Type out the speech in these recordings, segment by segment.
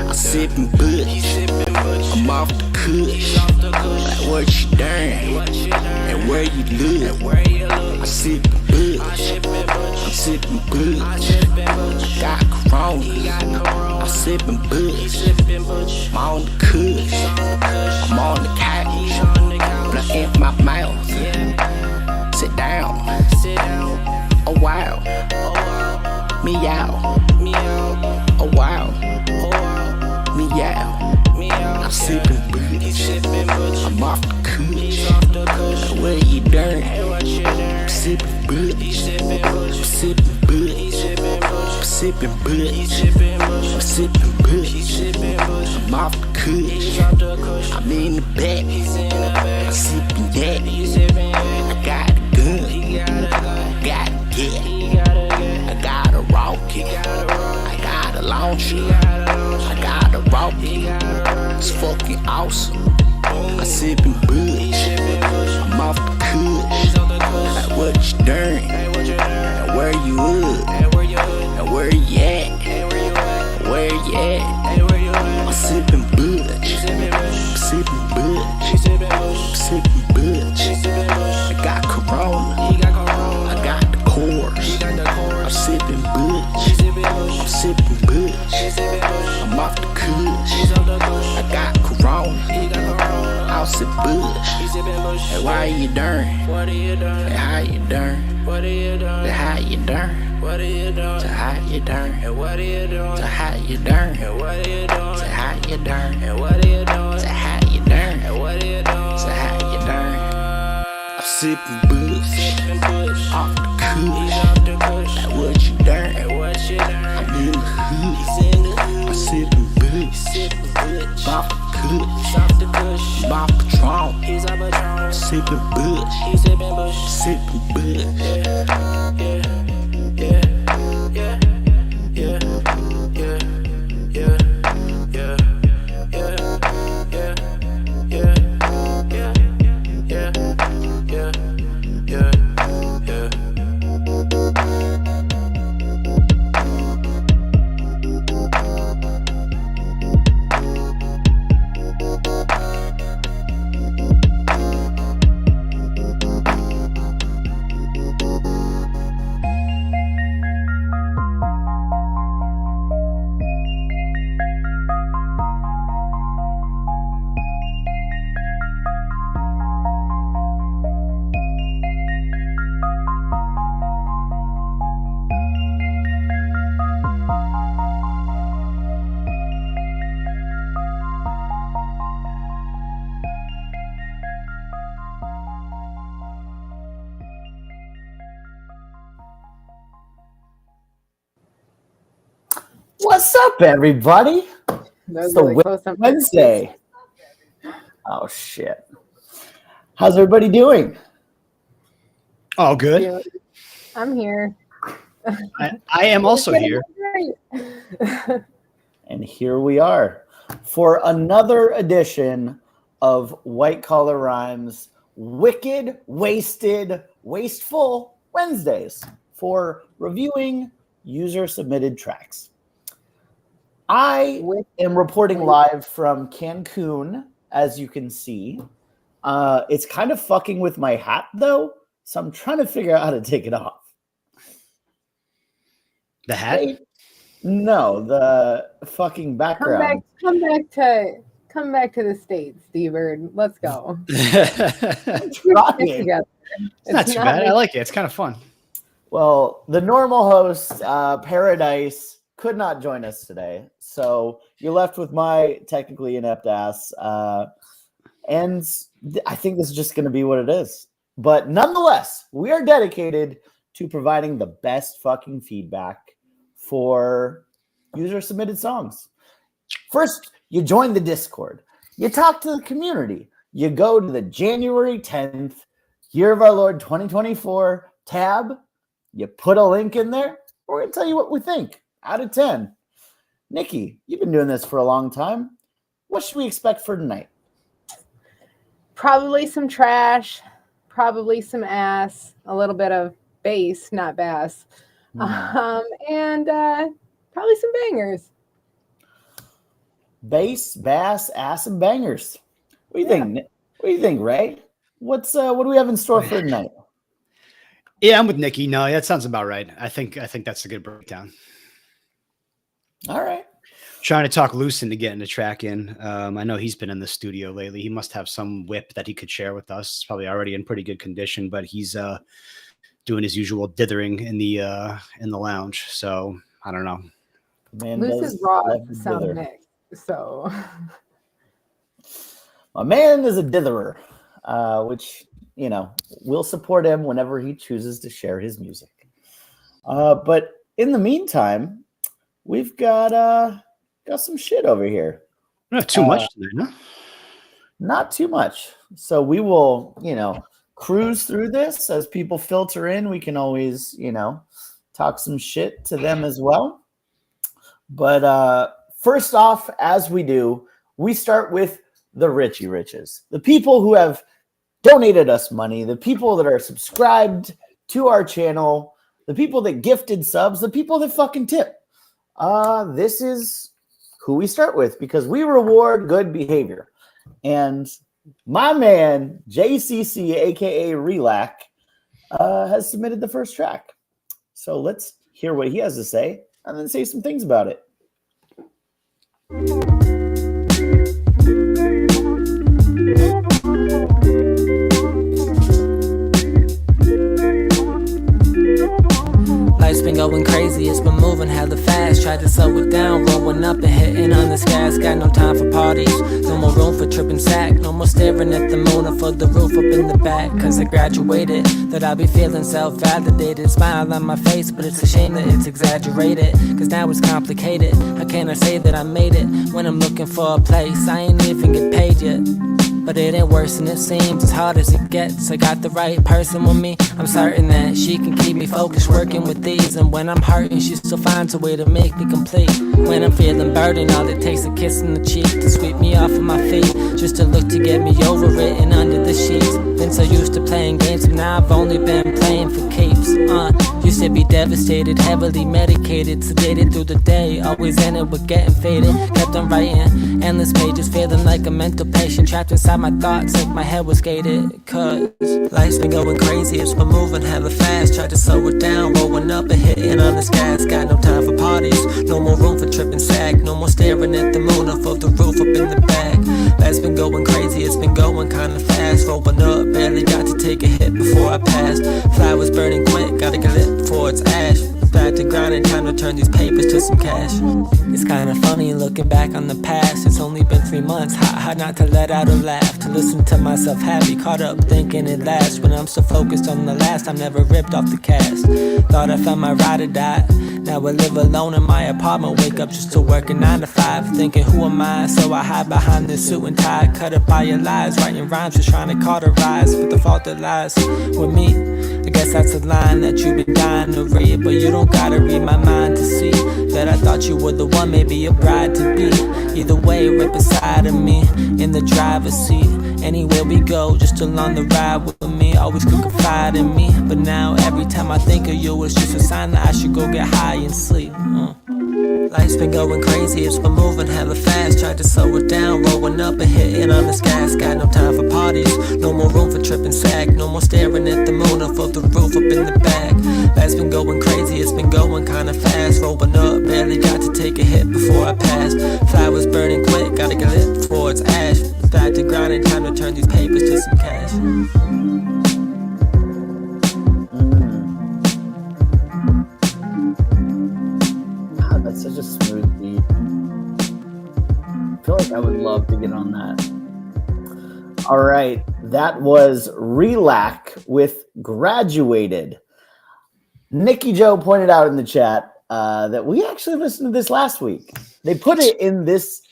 I'm sipping Butch, I'm off the kush. Like what you done, and where you live. I'm sipping Butch, I'm sipping Butch. Got Corona, I'm sipping Butch. I'm on the kush, I'm on the couch, blood in my mouth. Sit down, oh wow, meow, oh wow, meow. I'm sipping Butch, I'm off the kush. Where you done? I'm sipping Butch, I'm sipping Butch, I'm sipping Butch, I'm sipping Butch. I'm off the kush, I'm in the back, I'm sipping that. I got a gun, I got a jet, I got a rocket, I got a launcher, I got a rocket. It's fucking awesome. I'm sipping Butch, I'm off the kush. Like what you done, and where you at, and where you at, where you at. I'm sipping Butch, I'm sipping Butch, I'm sipping Butch. I got Corona, I got the course. I'm sipping Butch, I'm sipping Butch. I'm off the kush, I got Corona, I'll sip Butch. Hey, why you done? Hey, how you done? Hey, how you done? Say how you done? Say how you done? Say how you done? Say how you done? Say how you done? I'm sipping Butch, off the kush. Like what you done? I'm in the hood, I'm sipping Butch, off the kush, my Patron, sipping Butch, sipping Butch. What's up, everybody? It's the Wednesday. Oh, shit. How's everybody doing? All good. I'm here. I am also here. And here we are for another edition of White Collar Rhymes Wicked, Wasted, Wasteful Wednesdays for reviewing user-submitted tracks. I am reporting live from Cancun, as you can see. It's kind of fucking with my hat, though, so I'm trying to figure out how to take it off. The hat? No, the fucking background. Come back to the States, D-Bird. Let's go. It's not too bad. I like it. It's kind of fun. Well, the normal host, Paradise, could not join us today, so you're left with my technically inept ass, and I think this is just going to be what it is. But nonetheless, we are dedicated to providing the best fucking feedback for user-submitted songs. First, you join the Discord. You talk to the community. You go to the January 10th, Year of Our Lord 2024 tab. You put a link in there. We're going to tell you what we think. Out of 10. Nikki, you've been doing this for a long time. What should we expect for tonight? Probably some trash, probably some ass, a little bit of bass, not bass. And probably some bangers. Bass, bass, ass, and bangers. What do you think? What do you think, Ray? What do we have in store for tonight? Yeah, I'm with Nikki. No, that sounds about right. I think that's a good breakdown. All right. Trying to talk loose into getting the track in. I know he's been in the studio lately. He must have some whip that he could share with us. It's probably already in pretty good condition, but he's doing his usual dithering in the lounge. So I don't know. Man Loose is raw sound mix. So my man is a ditherer, which, you know, we'll support him whenever he chooses to share his music. But in the meantime, we've got some shit over here. Not too much today, no? Not too much. So we will, you know, cruise through this as people filter in. We can always, you know, talk some shit to them as well. But first off, as we do, we start with the Richie Riches, the people who have donated us money, the people that are subscribed to our channel, the people that gifted subs, the people that fucking tip. This is who we start with because we reward good behavior. And my man, JCC, aka Relac, has submitted the first track. So let's hear what he has to say and then say some things about it. Life's been going crazy, it's been moving hella fast. Tried to slow it down, rolling up and hitting on this gas. Got no time for parties, no more room for tripping sack. No more staring at the moon or for the roof up in the back. Cause I graduated, that I'll be feeling self-validated. Smile on my face, but it's a shame that it's exaggerated. Cause now it's complicated, how can I say that I made it when I'm looking for a place? I ain't even get paid yet. But it ain't worse than it seems, as hard as it gets. I got the right person with me, I'm certain that she can keep me focused working with these. And when I'm hurting, she still finds a way to make me complete. When I'm feeling burdened, all it takes a kiss in the cheek to sweep me off of my feet. Just to look to get me over it and under the sheets. Been so used to playing games, but now I've only been playing for keeps. Used to be devastated, heavily medicated, sedated through the day. Always ended with getting faded. Kept on writing endless pages, feeling like a mental patient trapped inside my thoughts like my head was gated. Cause life's been going crazy, it's been moving hella fast. Tried to slow it down, rolling up and hitting on this gas. Got no time for parties, no more room for tripping sack. No more staring at the moon or for the roof up in the back. Life's been going crazy, it's been going kinda fast. Rolling up, barely got to take a hit before I passed. Flowers burning quick, gotta get lit before it's ash. Back to grinding, time to turn these papers to some cash. It's kinda funny looking back on the past. It's only been 3 months, hard not to let out a laugh. To listen to myself happy, caught up thinking it lasts. When I'm so focused on the last, I'm never ripped off the cast. Thought I found my ride or die. Now I live alone in my apartment, wake up just to work a 9 to 5. Thinking who am I, so I hide behind this suit and tie. Cut up by your lies, writing rhymes, just trying to cauterize. But the fault that lies with me, I guess that's a line that you've been dying to read. But you don't gotta read my mind to see that I thought you were the one, maybe a bride to be. Either way, rip a side of me in the driver's seat. Anywhere we go, just along the ride with me. Always could confide in me, but now every time I think of you, it's just a sign that I should go get high and sleep. Life's been going crazy, it's been moving hella fast. Tried to slow it down, rolling up and hitting on this gas. Got no time for parties, no more room for tripping sack. No more staring at the moon or for the roof up in the back. Life's been going crazy, it's been going kinda fast. Rolling up, barely got to take a hit before I passed. Flowers burning quick, gotta get lit before it's ash. Back to grinding, time to turn these papers to some cash. That's such a smooth beat. I feel like I would love to get on that. All right, that was Relac with Graduated. Nikey Joe pointed out in the chat that we actually listened to this last week. They put it in this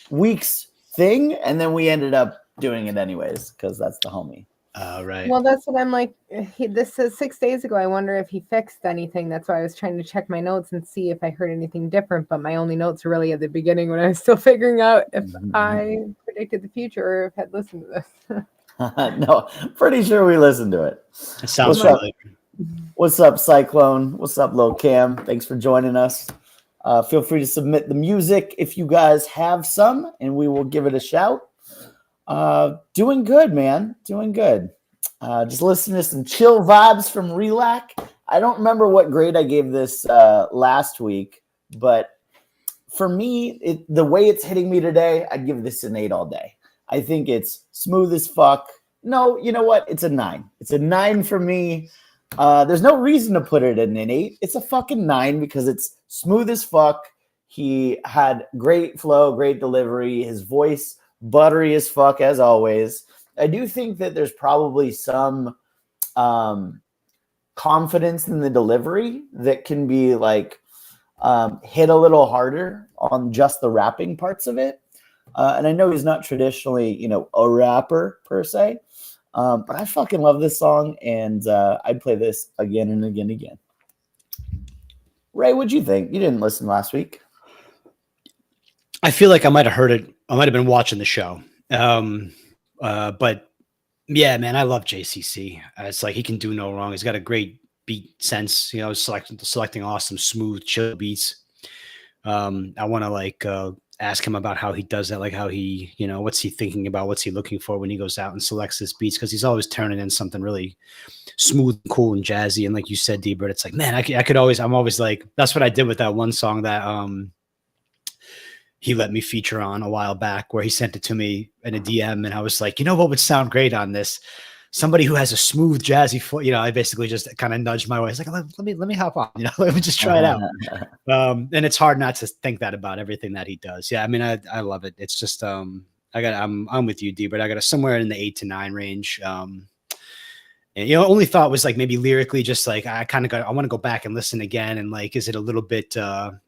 week's thing, and then we ended up doing it anyways because that's the homie. Right. Well, that's what I'm like. This says 6 days ago. I wonder if he fixed anything. That's why I was trying to check my notes and see if I heard anything different. But my only notes are really at the beginning when I was still figuring out if I predicted the future or if I had listened to this. No, pretty sure we listened to it. It sounds familiar. What's up, Cyclone? What's up, Lil Cam? Thanks for joining us. Feel free to submit the music if you guys have some, and we will give it a shout. Doing good, man. Doing good. Just listening to some chill vibes from Relac. I don't remember what grade I gave this last week, but for me, the way it's hitting me today, I'd give this an 8 all day. I think it's smooth as fuck. No, you know what? It's a 9. It's a 9 for me. There's no reason to put it in an 8. It's a fucking 9 because it's smooth as fuck. He had great flow, great delivery. His voice, buttery as fuck, as always. I do think that there's probably some confidence in the delivery that can be like hit a little harder on just the rapping parts of it. And I know he's not traditionally, a rapper per se, but I fucking love this song, and I'd play this again and again and again. Ray, what'd you think? You didn't listen last week. I feel like I might have heard it. I might have been watching the show. But yeah, man, I love JCC. It's like he can do no wrong. He's got a great beat sense, selecting awesome, smooth, chill beats. I want to ask him about how he does that, like how he, what's he thinking about, what's he looking for when he goes out and selects his beats, because he's always turning in something really smooth, cool, and jazzy. And like you said, D-Bird, it's like, man, I'm always like, that's what I did with that one song that he let me feature on a while back, where he sent it to me in a DM, and I was like, what would sound great on this? Somebody who has a smooth, jazzy foot. I basically just kind of nudged my way. It's like, let me hop on. Let me just try it out. And it's hard not to think that about everything that he does. Yeah, I mean, I love it. It's just I'm with you, D, but I got somewhere in the 8 to 9 range. And only thought was like maybe lyrically, just like I want to go back and listen again, and like, is it a little bit? What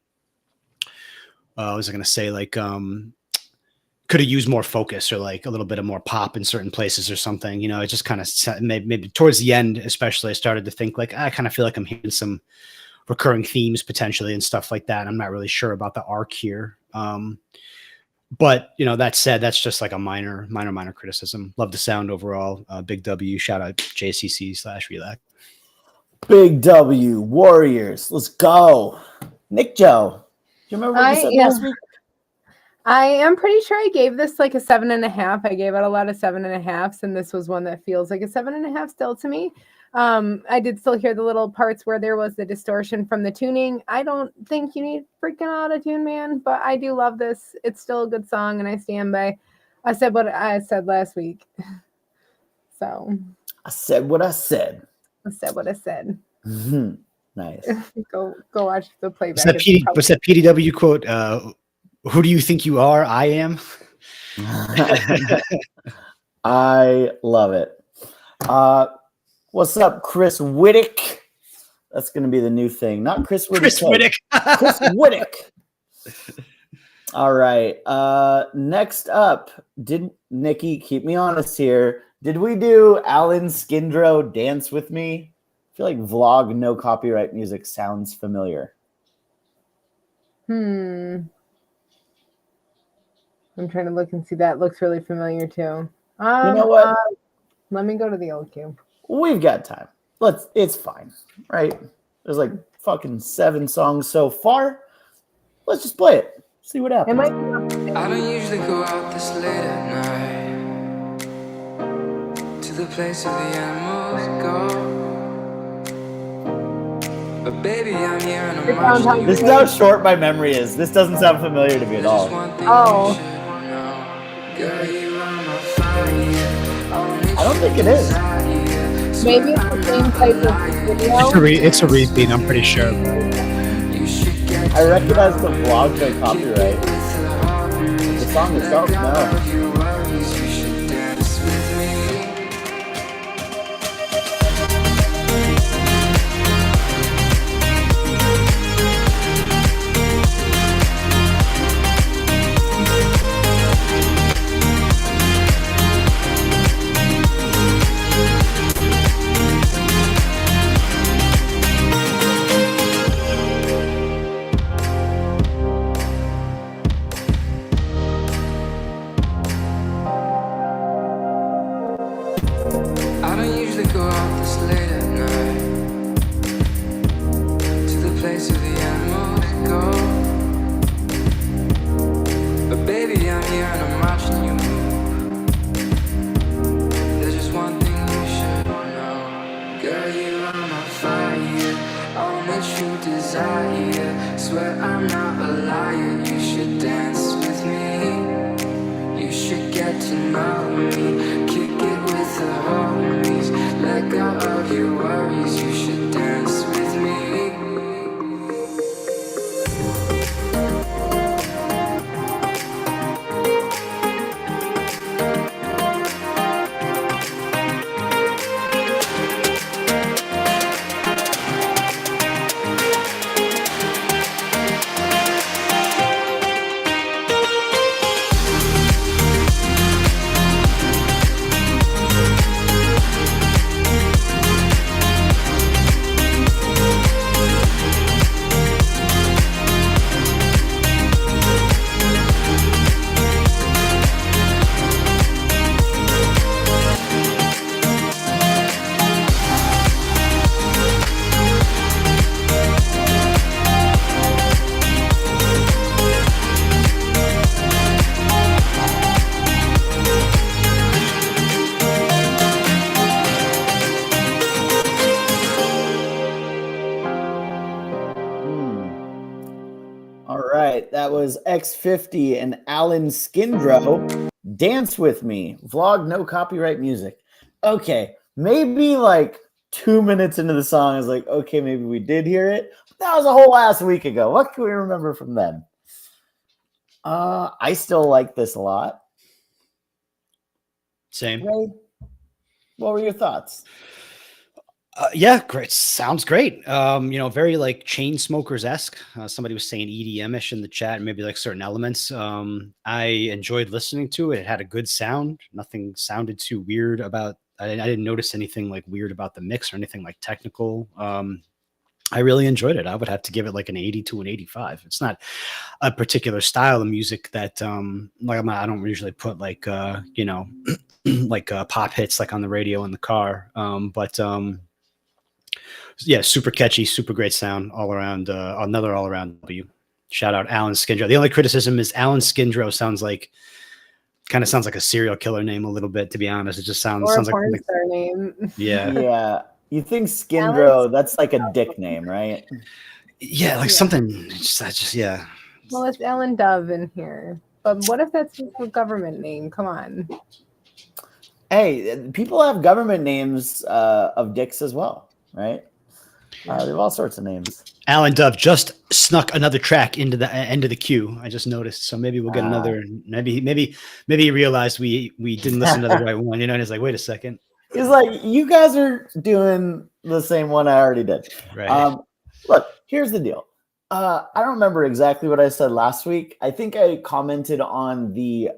was I going to say? Like, could have used more focus, or like a little bit of more pop in certain places or something. It just kind of maybe towards the end, especially, I started to think like, I kind of feel like I'm hearing some recurring themes potentially and stuff like that. I'm not really sure about the arc here. But that said, that's just like a minor criticism. Love the sound overall. Big W, shout out JCC/Relac. Big W, Warriors. Let's go. Nick Joe. Do you remember what you said last week? I am pretty sure I gave this like a 7.5. I gave out a lot of 7.5s, and this was one that feels like a 7.5 still to me. I did still hear the little parts where there was the distortion from the tuning. I don't think you need freaking auto-tune, man, but I do love this. It's still a good song, and I stand by. I said what I said last week. So I said what I said. I said what I said. Mm-hmm. Nice. Go watch the playback. What's that PDW quote? Who do you think you are? I am. I love it. What's up, Chris Whittick? That's going to be the new thing. Not Chris Whittick. Chris Whittick. Chris Whittick. All right. Next up, Nikki, keep me honest here. Did we do Alan Skindrow Dance With Me? I feel like vlog, no copyright music sounds familiar. I'm trying to look and see. That looks really familiar too. You know what? Let me go to the old queue. We've got time. It's fine, right? There's like fucking 7 songs so far. Let's just play it. See what happens. I don't usually go out this late at night to the place where the animals go. But baby, I'm here and I'm watching. This is how short my memory is. This doesn't sound familiar to me at all. Oh. I don't think it is. Maybe it's the same type of video. It's a repeat, I'm pretty sure. I recognize the vlog by copyright. The song itself, no. place where the animals go. But baby, I'm here and I'm watching you move. There's just one thing you should know. Girl, you are my fire, all my true desire. Swear I'm not a liar, you should dance with me. You should get to know me, kick it with the homies. Let go of your worries, you should dance with me. All right, that was X50 and Alan Skindrow. Dance with Me. Vlog, no copyright music. Okay, maybe like 2 minutes into the song, I was like, okay, maybe we did hear it. But that was a whole last week ago. What can we remember from then? I still like this a lot. Same. Ray, what were your thoughts? Yeah, great. Sounds great. Very like chain smokers esque. Somebody was saying EDM-ish in the chat, maybe like certain elements. I enjoyed listening to it. It had a good sound. Nothing sounded too weird about. I didn't notice anything like weird about the mix or anything like technical. I really enjoyed it. I would have to give it like an 80 to an 85. It's not a particular style of music that I don't usually put like like pop hits like on the radio in the car. Yeah, super catchy, super great sound all around. Another all around W. Shout out Alan Skindrow. The only criticism is Alan Skindrow sounds like a serial killer name a little bit. To be honest, it just sounds Or a like porn star name. yeah, Yeah, you think Skindrow? That's like a dick name, right? yeah, like something. Yeah. Well, it's Ellen Dove in here. But what if that's just a government name? Come on. Hey, people have government names of dicks as well, right? They have all sorts of names. Alan Dove just snuck another track into the end of the queue. I just noticed, so maybe we'll get another. Maybe he realized we didn't listen to the right one. And he's like, wait a second. He's like, you guys are doing the same one I already did. Right. Look, here's the deal. I don't remember exactly what I said last week. I think I commented on the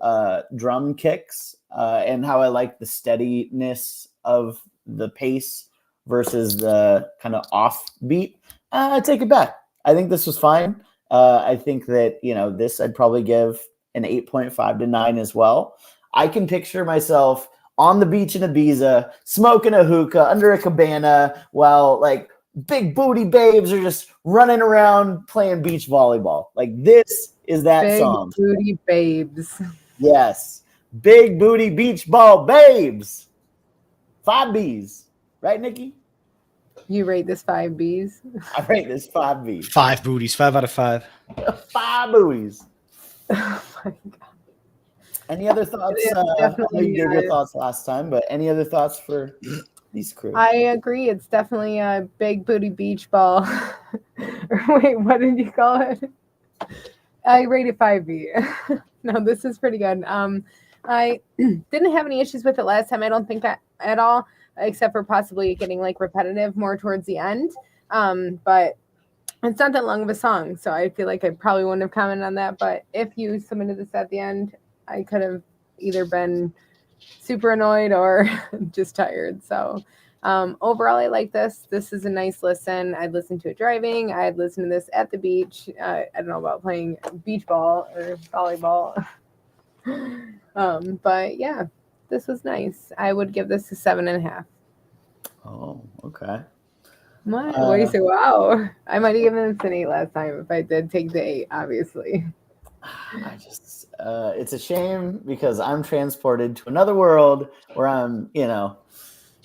drum kicks and how I like the steadiness of the pace versus the kind of offbeat. I take it back. I think this was fine. I think that, this I'd probably give an 8.5 to 9 as well. I can picture myself on the beach in Ibiza, smoking a hookah under a cabana while like big booty babes are just running around playing beach volleyball. Like this is that Big song. booty babes. Yes. Big booty beach ball babes. 5 B's. Right, Nikki? You rate this 5 B's? I rate this 5 B's. 5 booties, 5 out of 5. 5 booties. Oh my God. Any other thoughts? I know you gave your thoughts last time, but any other thoughts for these crew? I agree. It's definitely a big booty beach ball. Wait, what did you call it? I rated 5B. No, this is pretty good. I didn't have any issues with it last time. I don't think that at all, except for possibly getting like repetitive more towards the end. But it's not that long of a song, so I feel like I probably wouldn't have commented on that. But if you submitted this at the end, I could have either been super annoyed or just tired. So overall, I like this. This is a nice listen. I'd listen to it driving. I'd listen to this at the beach. I don't know about playing beach ball or volleyball. But yeah, this was nice. I would give this a 7.5. Oh, okay. What? What do you say? Wow. I might have given this an 8 last time if I did take the 8, obviously. I just, it's a shame because I'm transported to another world where I'm,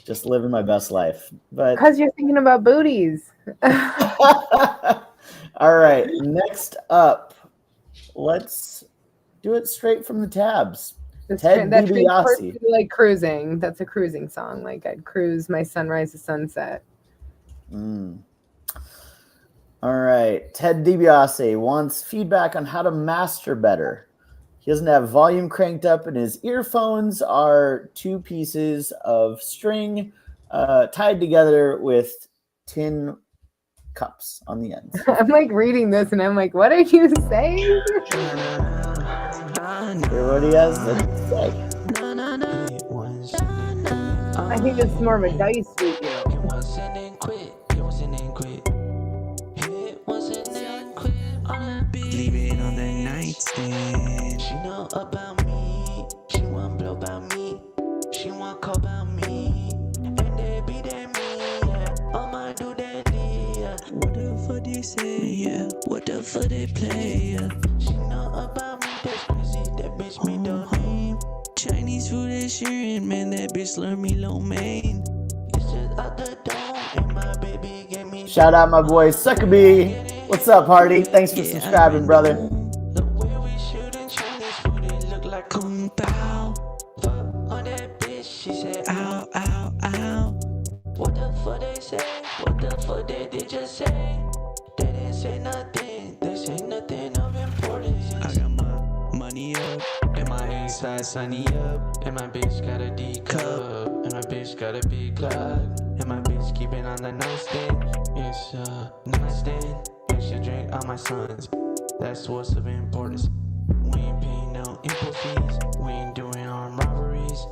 just living my best life. But Because you're thinking about booties. all right, next up, let's do it straight from the tabs. Ted DiBiase. Like cruising. That's a cruising song. Like I'd cruise my sunrise to sunset. All right. Ted DiBiase wants feedback on how to master better. He doesn't have volume cranked up, and his earphones are 2 pieces of string tied together with tin cups on the ends. I'm like reading this, and I'm like, what are you saying? Hear what he has to say. I think it's more of a dice week. Leave it on the nightstand. She know about me. She want blow about me. She want call about me. And they be that me, yeah. I'ma do that, yeah. What the fuck they say, yeah. What the fuck they play, yeah. She know about me, that's crazy. That bitch me don't name. Chinese food is sharing, man. That bitch learn me lo mein. It's just out the dome, and my baby gave me. Shout out my boy Suckabee. What's up, Hardy? Thanks for subscribing, brother. The way we shooting Chinese food, it look like kung pao. Fuck on that bitch, she said, ow, ow, ow. What the fuck they say? What the fuck they did just say? They didn't say nothing. They say nothing of importance. I got my money up, and my inside sunny up, and my bitch got a D cup, and my bitch got a big Glock, and my bitch keeping on the nightstand. It's a nightstand. She drink all my sons. That's what's of importance. We ain't paying no import fees. We ain't doing armed robberies.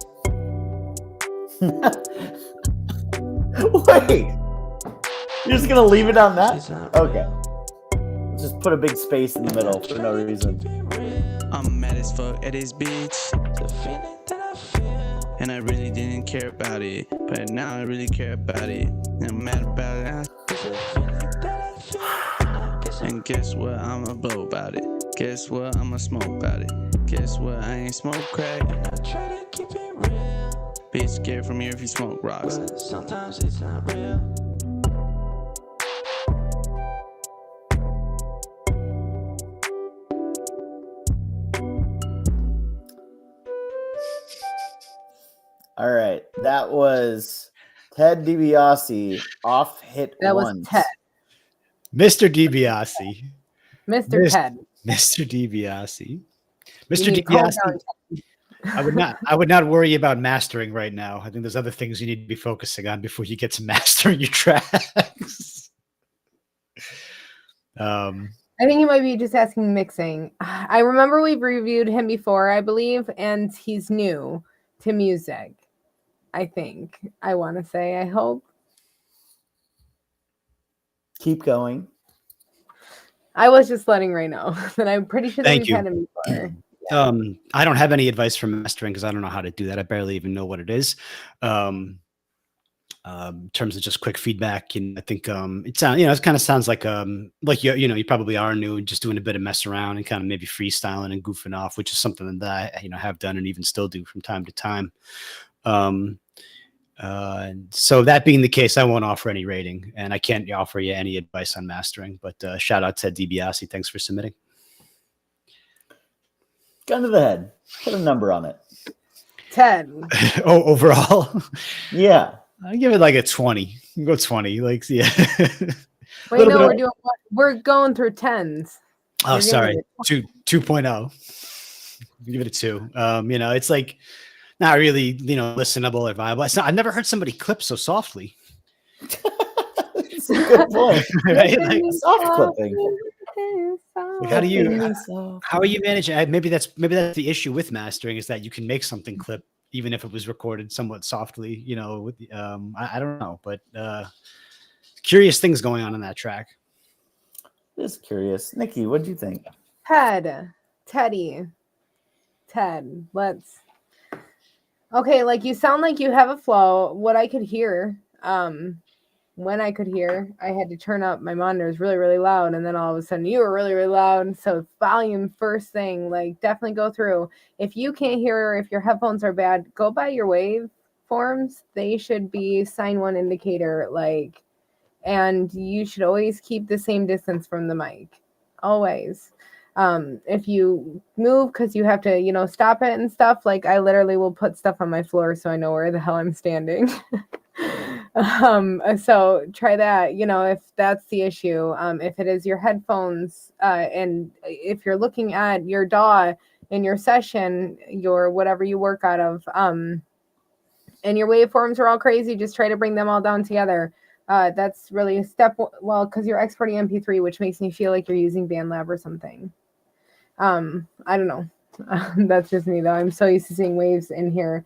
Wait, you're just gonna leave it on that? Okay. Let's just put a big space in the middle for no reason. I'm mad as fuck at this bitch. The feeling that I feel. And I really didn't care about it, but now I really care about it. And I'm mad about it. It's a feeling that I feel. And guess what? I'ma blow about it. Guess what? I'ma smoke about it. Guess what? I ain't smoke crack. And I try to keep it real. Bitch scared from here if you smoke rocks. But sometimes it's not real. All right. That was Ted DiBiase off hit That once. was Ted. Mr. DiBiase. Mr. Ted. Mr. DiBiase. You Mr. need to calm DiBiase. down, I would not worry about mastering right now. I think there's other things you need to be focusing on before you get to mastering your tracks. I think he might be just asking mixing. I remember we've reviewed him before, I believe, and he's new to music. I think. I want to say, I hope. Keep going. I was just letting Ray know that I'm pretty sure that Thank we've you. had him before. I don't have any advice for mastering because I don't know how to do that. I barely even know what it is. In terms of just quick feedback, and I think it sounds, it kind of sounds like you probably are new, just doing a bit of mess around and kind of maybe freestyling and goofing off, which is something that I have done and even still do from time to time. So that being the case, I won't offer any rating, and I can't offer you any advice on mastering. But shout out to DiBiase, thanks for submitting. Gun to the head. Put a number on it. 10. Oh, overall, Yeah. I give it like a 20. Go 20. Like, yeah. Wait, no, we're going through 10s. Oh, sorry. 2.0. Give it a 2. It's like not really, listenable or viable. I've never heard somebody clip so softly. That's a good point. Right? Like, soft clipping. Like, how are you managing? Maybe that's the issue with mastering, is that you can make something clip even if it was recorded somewhat softly. I don't know, but curious things going on in that track. Just curious. Nikki, what do you think? Ted, let's. Okay, like you sound like you have a flow. What I could hear, when I could hear, I had to turn up my monitors really, really loud, and then all of a sudden you were really, really loud. So volume first thing, like definitely go through. If you can't hear, or if your headphones are bad, go by your waveforms. They should be sine one indicator, like, and you should always keep the same distance from the mic, always. If you move because you have to, stop it and stuff, like I literally will put stuff on my floor so I know where the hell I'm standing. So try that, if that's the issue. If it is your headphones, and if you're looking at your DAW in your session, your whatever you work out of, and your waveforms are all crazy, just try to bring them all down together. That's really a step, well, because you're exporting MP3, which makes me feel like you're using BandLab or something. I don't know. That's just me, though. I'm so used to seeing waves in here,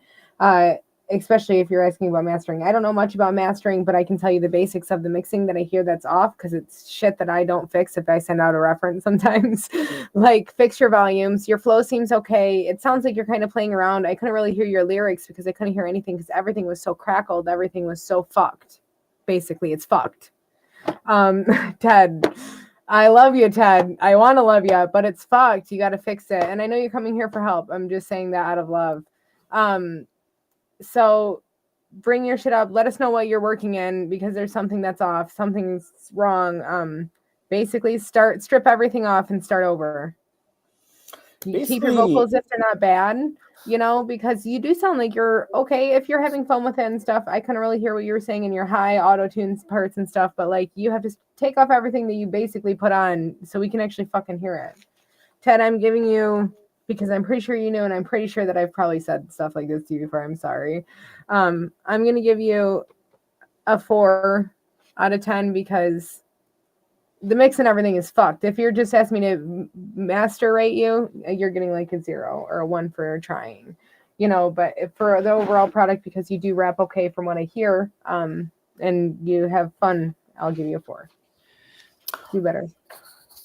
especially if you're asking about mastering. I don't know much about mastering, but I can tell you the basics of the mixing that I hear that's off, because it's shit that I don't fix if I send out a reference sometimes. Like, fix your volumes. Your flow seems okay. It sounds like you're kind of playing around. I couldn't really hear your lyrics because I couldn't hear anything because everything was so crackled. Everything was so fucked. Basically, it's fucked. Ted, I love you, Ted. I want to love you, but it's fucked. You got to fix it. And I know you're coming here for help. I'm just saying that out of love. So bring your shit up. Let us know what you're working in, because there's something that's off. Something's wrong. Basically, strip everything off and start over. Keep your vocals if they're not bad, because you do sound like you're okay if you're having fun with it and stuff. I couldn't really hear what you were saying in your high auto-tune parts and stuff, but like you have to take off everything that you basically put on so we can actually fucking hear it. Ted, I'm giving you, because I'm pretty sure you knew, and I'm pretty sure that I've probably said stuff like this to you before. I'm sorry. I'm going to give you a 4 out of 10 because the mix and everything is fucked. If you're just asking me to master rate you, you're getting like a 0 or a 1 for trying, but for the overall product, because you do rap okay from what I hear, and you have fun, I'll give you a 4. Do better.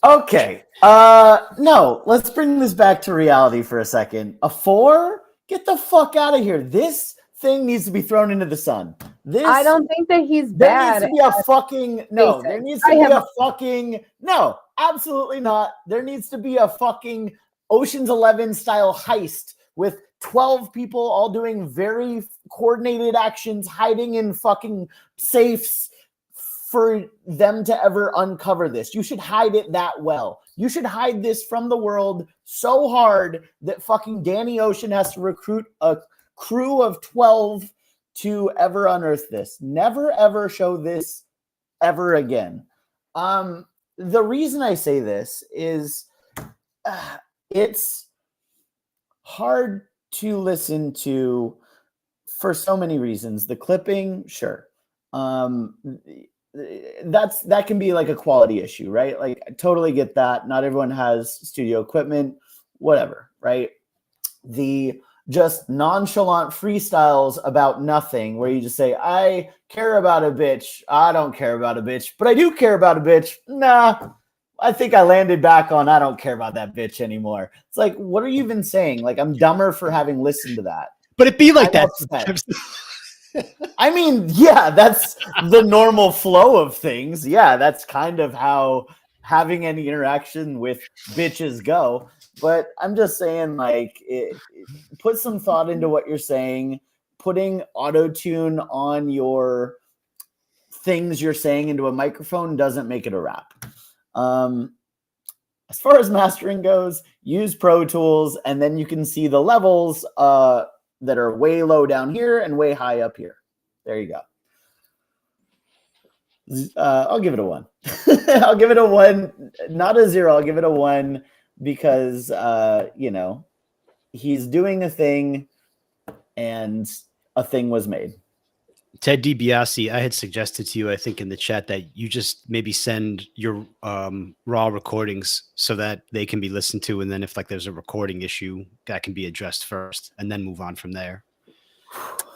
Okay. No, let's bring this back to reality for a second. A 4? Get the fuck out of here. This thing needs to be thrown into the sun. I don't think that he's there bad. There needs to be a fucking no. There needs to be a fucking no. Absolutely not. There needs to be a fucking Ocean's 11 style heist with 12 people all doing very coordinated actions, hiding in fucking safes for them to ever uncover this. You should hide it that well. You should hide this from the world so hard that fucking Danny Ocean has to recruit a crew of 12 to ever unearth this. Never ever show this ever again. The reason I say this is it's hard to listen to for so many reasons. The clipping, sure. That can be like a quality issue, right? Like I totally get that. Not everyone has studio equipment, whatever, right? The just nonchalant freestyles about nothing where you just say, I care about a bitch. I don't care about a bitch, but I do care about a bitch. Nah, I think I landed back on, I don't care about that bitch anymore. It's like, what are you even saying? Like, I'm dumber for having listened to that. But it be like that. I mean, yeah, that's the normal flow of things. Yeah, that's kind of how having any interaction with bitches go. But I'm just saying, like, put some thought into what you're saying. Putting auto-tune on your things you're saying into a microphone doesn't make it a rap. As far as mastering goes, use Pro Tools, and then you can see the levels that are way low down here and way high up here. There you go. I'll give it a 1. I'll give it a 1, not a 0. I'll give it a 1 because, he's doing a thing and a thing was made. Ted DiBiase, I had suggested to you, I think in the chat, that you just maybe send your raw recordings so that they can be listened to. And then if like there's a recording issue, that can be addressed first and then move on from there.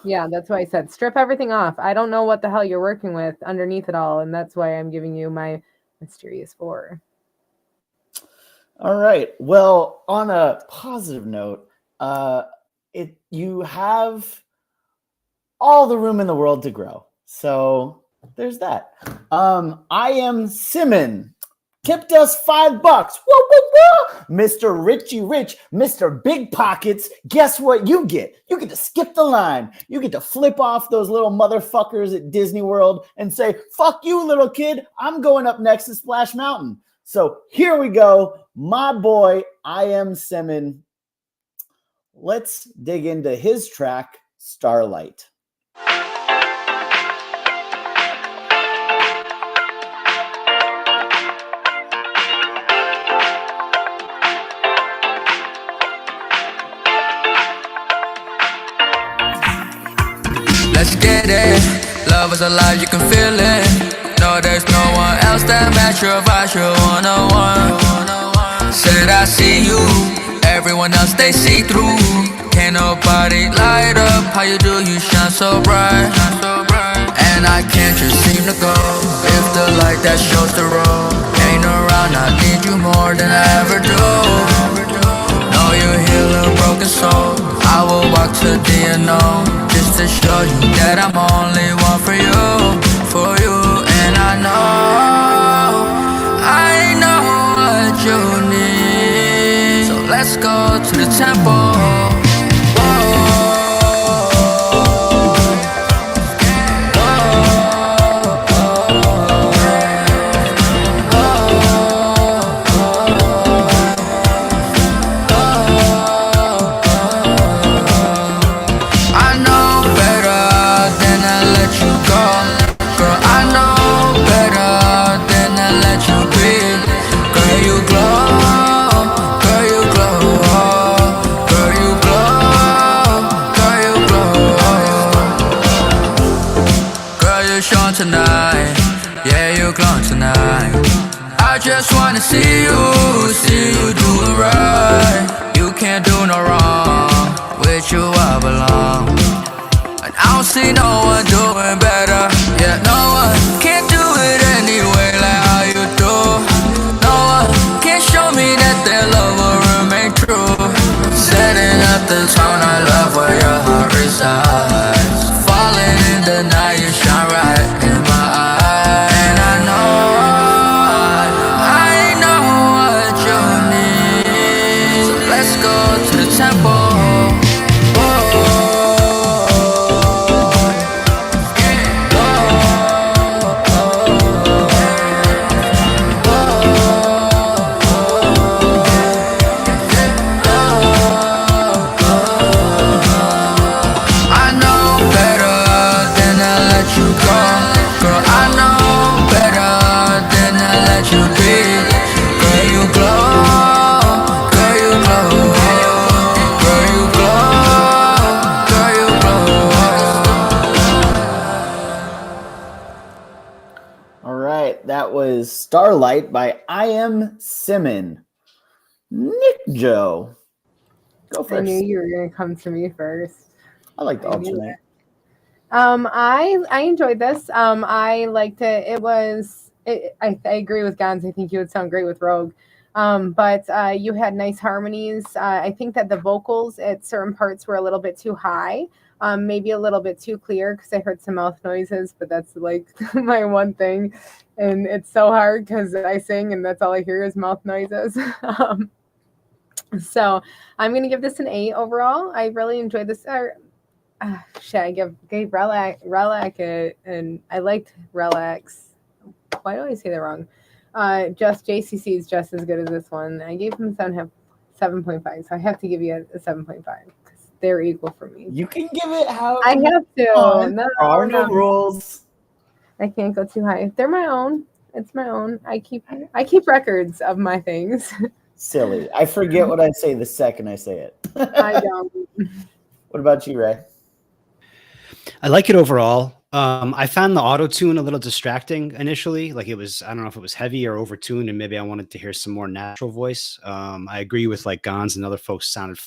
Yeah, that's why I said strip everything off. I don't know what the hell you're working with underneath it all. And that's why I'm giving you my mysterious 4. All right. Well, on a positive note, you have all the room in the world to grow. So there's that. I am Simon. Tipped us $5. Whoa, whoa, whoa. Mr. Richie Rich, Mr. Big Pockets. Guess what you get? You get to skip the line. You get to flip off those little motherfuckers at Disney World and say, fuck you, little kid. I'm going up next to Splash Mountain. So here we go. My boy, I am Simon. Let's dig into his track, Starlight. Let's get it. Love is alive, you can feel it. No, there's no one else that match your vibe, you're one-on-one. Said I see you, everyone else they see through. Can't nobody light up how you do, you shine so bright. And I can't just seem to go if the light that shows the road ain't around, I need you more than I ever do. Know you heal a broken soul, I will walk to the unknown just to show you that I'm only one for you. And I know what you need. So let's go to the temple. Tonight, yeah, you're glowing tonight. I just wanna see you doing right. You can't do no wrong, with you I belong. And I don't see no one doing better. Yeah, no one can do it anyway like how you do. No one can show me that their love will remain true. Setting up the tone, I love where your heart resides. Falling in the night, you shine right. Starlight by I Am Simon. Nick Joe. Go first. I knew you were going to come to me first. I like the alternate. I enjoyed this. I liked it. I agree with Gons. I think you would sound great with Rogue. But you had nice harmonies. I think that the vocals at certain parts were a little bit too high. Maybe a little bit too clear because I heard some mouth noises, but that's like my one thing. And it's so hard because I sing and that's all I hear is mouth noises. So I'm going to give this an 8 overall. I really enjoyed this. I gave Relax and I liked Relax. Why do I say that wrong? Just JCC is just as good as this one. I gave him 7.5, so I have to give you a 7.5 because they're equal for me. You can give it how I have to. There are no rules. I can't go too high. They're my own. It's my own. I keep records of my things. Silly. I forget what I say the second I say it. I don't. What about you, Ray? I like it overall. I found the auto tune a little distracting initially. Like it was, I don't know if it was heavy or over tuned, and maybe I wanted to hear some more natural voice. I agree with like Gons and other folks sounded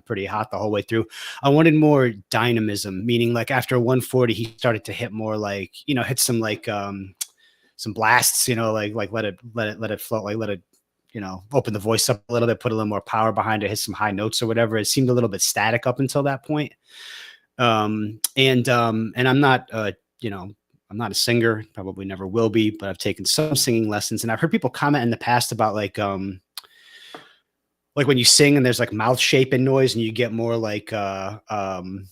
pretty hot the whole way through. I wanted more dynamism, meaning like after 140, he started to hit more like, hit some like some blasts, like let it float, like let it, open the voice up a little bit, put a little more power behind it, hit some high notes or whatever. It seemed a little bit static up until that point. And I'm not, I'm not a singer, probably never will be, but I've taken some singing lessons, and I've heard people comment in the past about like when you sing and there's like mouth shape and noise, and you get more like I don't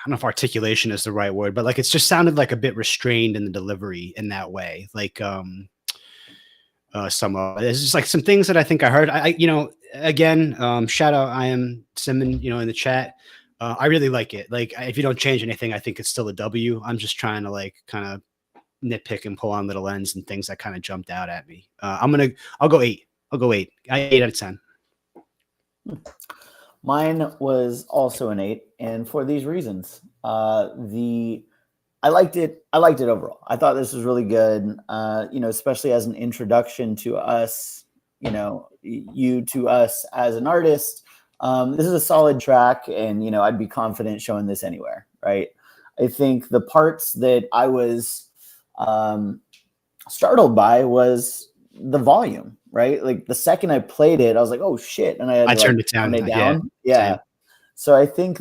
know if articulation is the right word, but like it's just sounded like a bit restrained in the delivery in that way. Like there's just like some things that I think I heard. I again, shout out I am Simon, in the chat. I really like it. Like if you don't change anything, I think it's still a W. I'm just trying to like kind of nitpick and pull on little ends and things that kind of jumped out at me. I'll go 8. I'll go 8. 8 out of 10. Mine was also an 8, and for these reasons. I liked it overall. I thought this was really good. Especially as an introduction to us, you to us as an artist. This is a solid track, and I'd be confident showing this anywhere, right? I think the parts that I was startled by was the volume, right? Like the second I played it, I was like, "Oh shit!" And I turned it down. Yeah. So I think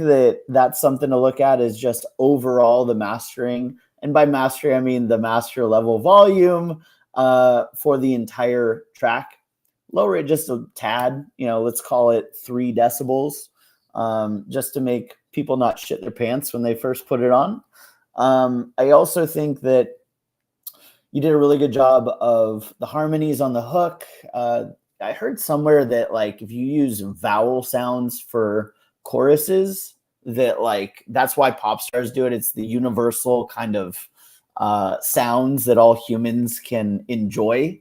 that's something to look at, is just overall the mastering, and by mastering I mean the master level volume for the entire track. Lower it just a tad, let's call it 3 decibels, just to make people not shit their pants when they first put it on. I also think that you did a really good job of the harmonies on the hook. I heard somewhere that like if you use vowel sounds for choruses, that like that's why pop stars do it. It's the universal kind of sounds that all humans can enjoy.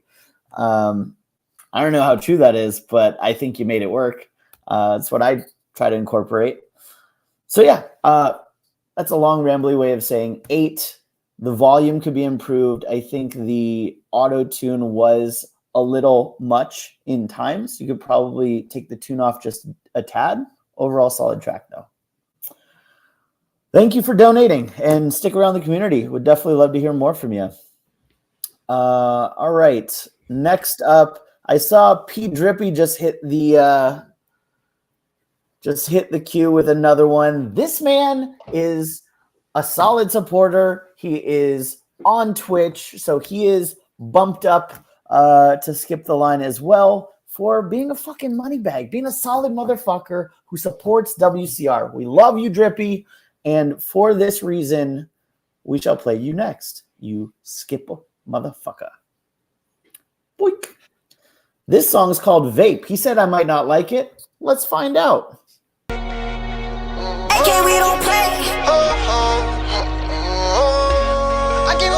I don't know how true that is, but I think you made it work. That's what I try to incorporate. So yeah, that's a long rambly way of saying 8. The volume could be improved. I think the auto-tune was a little much in times. You could probably take the tune off just a tad. Overall solid track though. Thank you for donating, and stick around the community. Would definitely love to hear more from you. All right, next up, I saw P Drippy just hit the queue with another one. This man is a solid supporter. He is on Twitch, so he is bumped up to skip the line as well for being a fucking money bag, being a solid motherfucker who supports WCR. We love you, Drippy, and for this reason, we shall play you next. You skip motherfucker. Boink. This song is called Vape. He said I might not like it. Let's find out. AK, we don't play. I give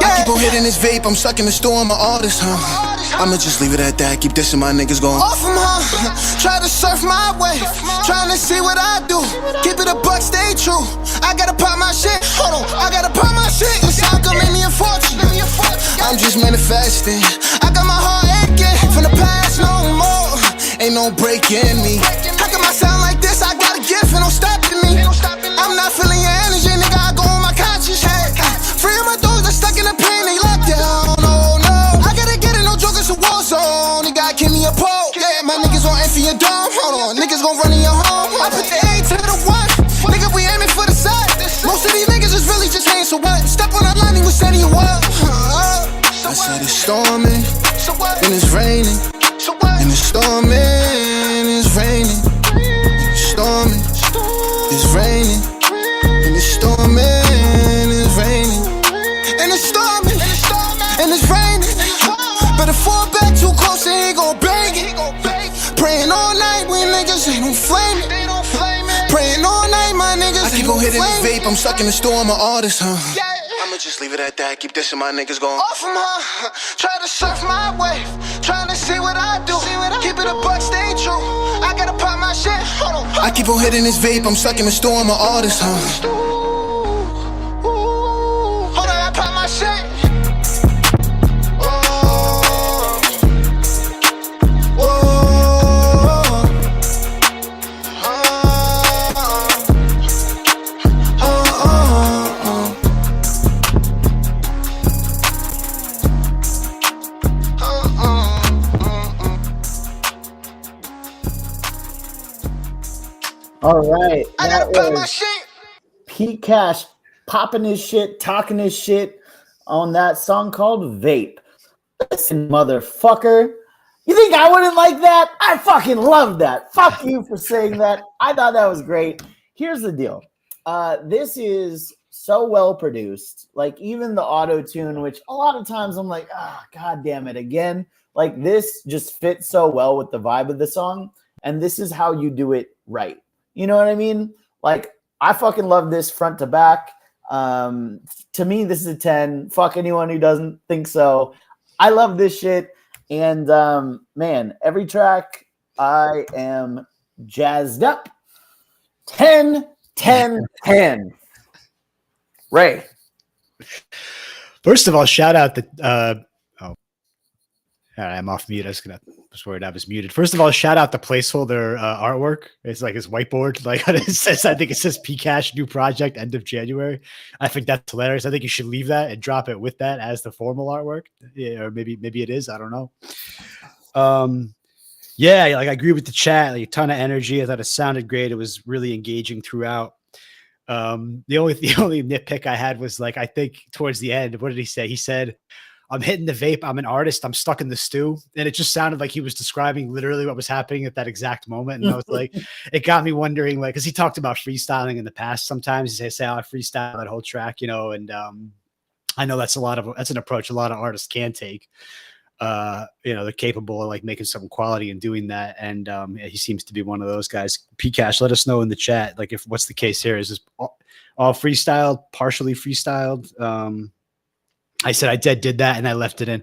I keep on hitting this vape, I'm sucking the storm of all this, I'ma just leave it at that. Keep dissing my niggas going off from Try to surf my wave, trying to see what I do. Keep it a buck, stay true. I gotta pop my shit. Hold on, I gotta pop my shit. This outcome made me a fortune. I'm just manifesting. I got my heart aching from the past, no more. Ain't no breaking me. How come I sound like this? I got a gift and don't stop at me. I'm not feeling your energy, nigga. I go on my conscience. Hey, free of my doors, they're stuck in the pain. They locked down. Oh no, I gotta get it. No joke, it's a war zone. You gotta give me a pole. Yeah, my niggas on F in your dome. Hold on, niggas gon' run in your home. I put the A to the 1. Nigga, we aiming for the side. Most of these niggas is really just hands, so what? Step on that line, he was setting you up. I said it's storming, and it's raining. And it's storming, and it's raining. It's storming, it's raining. And it's storming, and it's raining. And it's storming, and it's raining. Better fall back too close, they ain't gon' bang it. Praying all night, we niggas ain't no flame it. Praying all night, my niggas. I keep on hitting this vape, I'm stuck in the storm of all this, I'ma just leave it at that. Keep dissing my niggas going off from Try to surf my wave, trying to see what I do. Keep it a buck, stay true. I gotta pop my shit. Hold on. I keep on hitting this vape, I'm stuck in the storm of all this, Hold on, I pop my shit. All right. I That gotta buy my was shit. Pete Cash popping his shit, talking his shit on that song called Vape. Listen, motherfucker. You think I wouldn't like that? I fucking love that. Fuck you for saying that. I thought that was great. Here's the deal. This is so well produced. Like even the auto tune, which a lot of times I'm like, god damn it again. Like this just fits so well with the vibe of the song. And this is how you do it right. You know what I mean? Like I fucking love this front to back. To me, this is a 10. Fuck anyone who doesn't think so. I love this shit. And man, every track I am jazzed up. 10, 10, 10. Ray. First of all, shout out the all right, I'm off mute. I was worried I was muted. First of all, shout out the placeholder artwork. It's like his whiteboard. Like it says, I think it says Pcash new project end of January. I think that's hilarious. I think you should leave that and drop it with that as the formal artwork. Yeah, or maybe it is. I don't know. Yeah, like I agree with the chat. Like a ton of energy. I thought it sounded great. It was really engaging throughout. The only nitpick I had was like I think towards the end. What did he say? He said, I'm hitting the vape. I'm an artist. I'm stuck in the stew. And it just sounded like he was describing literally what was happening at that exact moment. And I was like, it got me wondering, like, because he talked about freestyling in the past. Sometimes he say, I freestyle that whole track, you know, and I know that's an approach a lot of artists can take. You know, they're capable of like making some quality and doing that. And yeah, he seems to be one of those guys. Pcash, let us know in the chat, like if what's the case here. Is this all freestyled, partially freestyled? I said I did that and I left it in.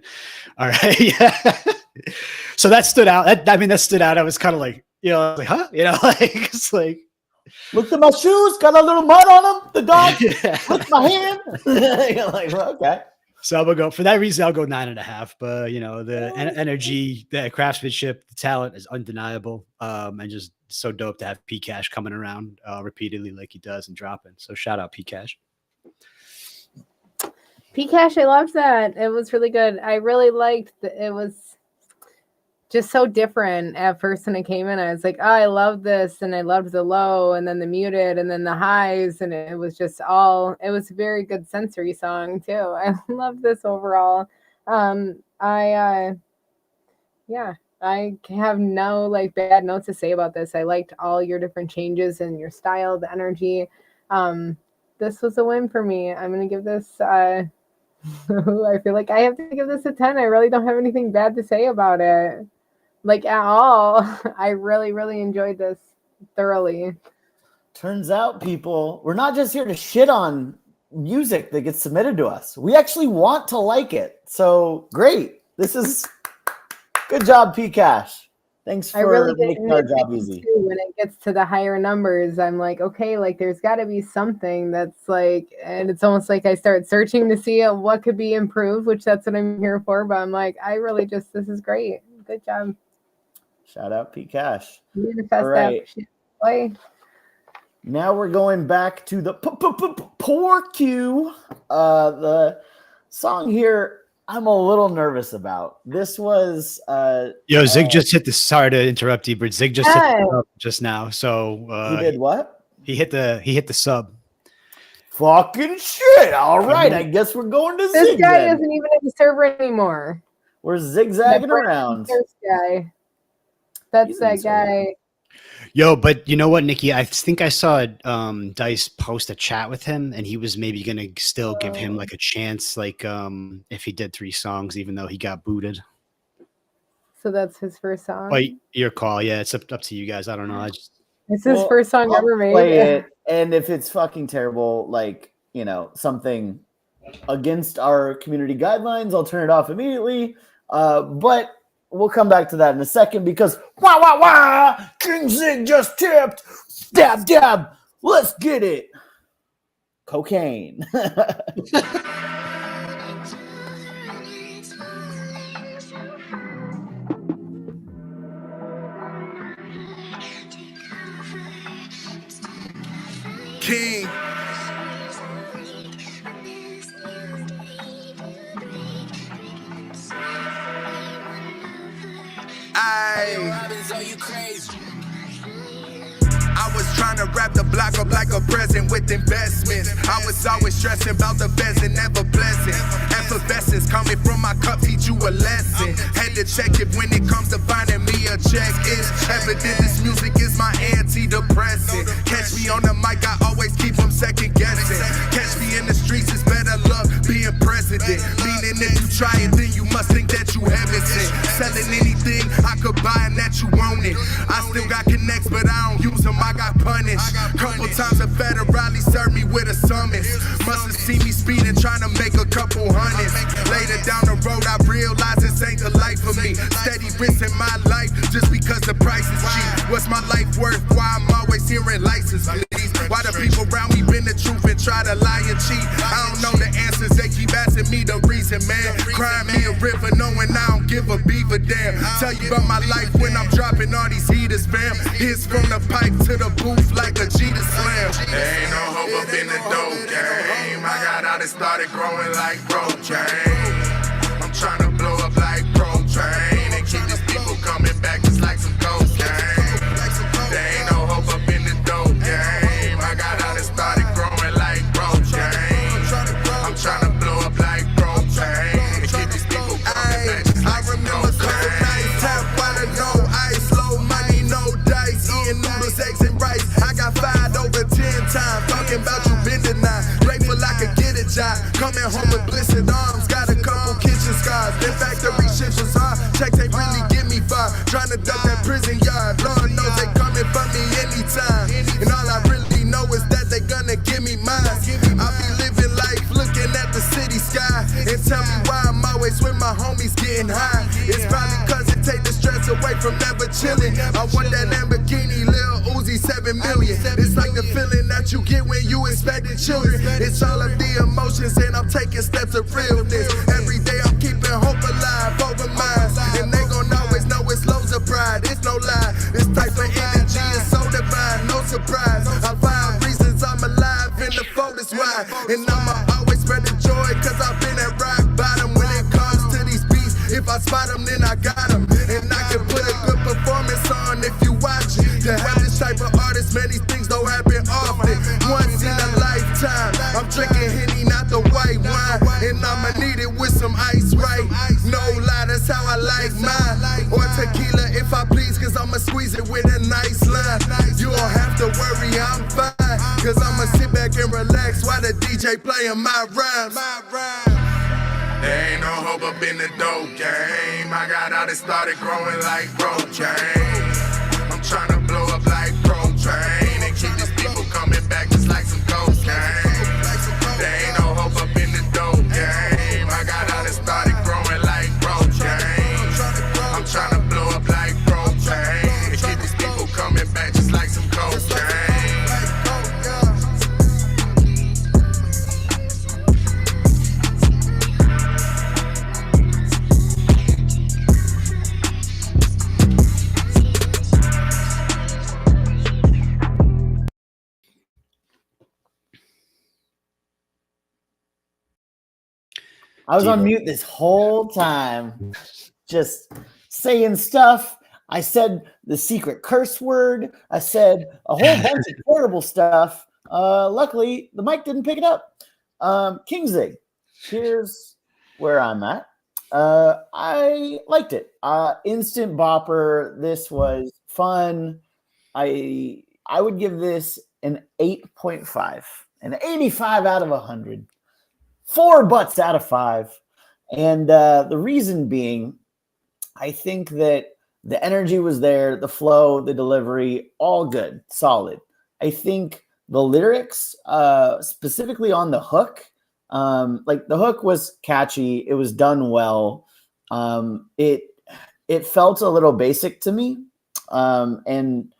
All right. Yeah. So that stood out. That stood out. I was kind of like, you know, like, huh? You know, like it's like looked at my shoes, got a little mud on them. The dog licked my hand. You're like, well, okay. So I'm gonna go for that reason. I'll go 9.5. But you know, the energy, the craftsmanship, the talent is undeniable. And just so dope to have Pcash coming around repeatedly like he does and dropping. So shout out Pcash. Pcash, I loved that. It was really good. I really liked it was just so different at first when it came in. I was like, oh, I love this. And I loved the low and then the muted and then the highs. And it was just it was a very good sensory song too. I love this overall. I have no like bad notes to say about this. I liked all your different changes in your style, the energy. This was a win for me. I'm going to give this, I feel like I have to give this a 10. I really don't have anything bad to say about it. Like at all. I really, really enjoyed this thoroughly. Turns out, people, we're not just here to shit on music that gets submitted to us. We actually want to like it. So great. This is good job, Pcash. Thanks for making our job easy. When it gets to the higher numbers, I'm like, okay, like there's got to be something that's like, and it's almost like I start searching to see what could be improved, which that's what I'm here for. But I'm like, this is great. Good job. Shout out Pcash. All right. Now we're going back to the poor Q. The song here, I'm a little nervous about. This was Zig just hit the sorry to interrupt you, but Zig just hit the sub just now. So he did what? He hit the sub. Fucking shit. All right. I guess we're going to this Zig. This guy isn't even at the server anymore. We're zigzagging around. This guy. That's that guy. Yo, but you know what, Nikki? I think I saw Dice post a chat with him, and he was maybe gonna still give him like a chance, like if he did 3 songs, even though he got booted. So that's his first song. But your call, yeah, it's up to you guys. I don't know. It's his first song ever made. Play it, and if it's fucking terrible, like something against our community guidelines, I'll turn it off immediately. But we'll come back to that in a second because King Zig just tipped. Dab, dab. Let's get it. Cocaine. King. I was trying to wrap the block up like a present with investments. I was always stressing about the pheasant, never pleasant. Effervescence coming from my cup, teach you a lesson. Had to check it when it comes to finding me a check. It's evident this music is my antidepressant. Catch me on the mic, I always keep them second guessing. Catch me in the streets, it's better luck being president. Meaning if you try it, then you must think that you haven't seen. Selling anything I could buy and that you want it. I still got connects, but I don't use them, I got punished. Couple times a federale served me with a summons. Must have seen me speeding, trying to make a couple hundreds. Later down the road, I realized this ain't the life for me. Steady risking my life just because the price is cheap. What's my life worth? Why I'm always hearing license please? Why the people around me bend the truth and try to lie and cheat? I don't know the answers, they keep asking me the reason, man. Crying me a river knowing I don't give a beaver damn. Tell you about my life when I'm dropping all these heaters, fam. Hits from the pipe to the booth like a Jeter slam. There ain't no hope up in the dope game. I got out and started growing like Prochain. I'm trying to blow up like Protrain and keep these people coming back just like some cocaine. There ain't no hope up in the dope game. I got out and started growing like Prochain. I'm trying to blow up like Prochain and keep these people coming back just like some cocaine. Tap water, no ice, low money, no dice. Eating noodles, eggs, and rice. I got fired over 10 times. Talking about you bending now. Grateful I could get a job. Coming home with blistered arms. Got a couple kitchen scars. Then factory shit was hard. Checks ain't really give me far. Trying to duck that prison yard. Lord knows they coming for me anytime. And all I really know is that they gonna give me mine. I be living life looking at the city sky. And tell me why I'm always with my homies getting high. It's probably cause it take the stress away from never chilling. I want that Lamborghini, Lil Uzi, 7 million. It's like the feeling that you get when you expecting children. It's all of the emotions and I'm taking steps of realness. Every day I'm keeping hope alive over mine. And they gon' always know it's loads of pride, it's no lie. This type of energy is so divine, no surprise. I find reasons I'm alive and the fold is wide. And I'ma always spread the joy cause I've been at rock bottom. When it comes to these beats, if I spot them then I got them. And I can put a good performance on if you watch it. To have this type of artist, many things don't happen often. Once in a lifetime, I'm drinking Henny, not the white wine. And I'ma need it with some ice, right? No lie, that's how I like mine. Or tequila if I please, cause I'ma squeeze it with a nice line. You don't have to worry, I'm fine. Cause I'ma sit back and relax while the DJ playing my rhymes. There ain't no hope up in the dope game. I got out and started growing like Prochain. I'm trying to blow up like Protrain and keep these people coming back just like some cocaine. There ain't no hope up in the dope game. I got out and started growing like Prochain. I'm trying to blow up like Prochain and keep these people coming back just like some cocaine. I was on mute this whole time, just saying stuff. I said the secret curse word. I said a whole bunch of horrible stuff. Luckily, the mic didn't pick it up. Kingsley, here's where I'm at. I liked it. Instant bopper. This was fun. I would give this an 8.5, an 85 out of 100. 4 butts out of 5. And the reason being, I think that the energy was there, the flow, the delivery, all good, solid. I think the lyrics, specifically on the hook, like the hook was catchy. It was done well. It felt a little basic to me. And,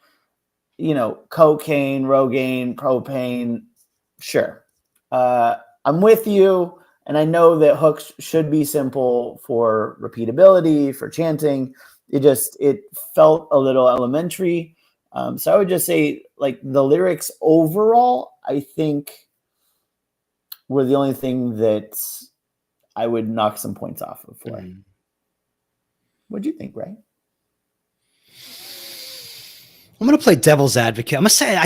you know, cocaine, Rogaine, propane, sure. I'm with you, and I know that hooks should be simple for repeatability, for chanting. It felt a little elementary. So I would just say, like, the lyrics overall, I think, were the only thing that I would knock some points off of for. What do you think, Ray? I'm gonna play devil's advocate. I'm gonna say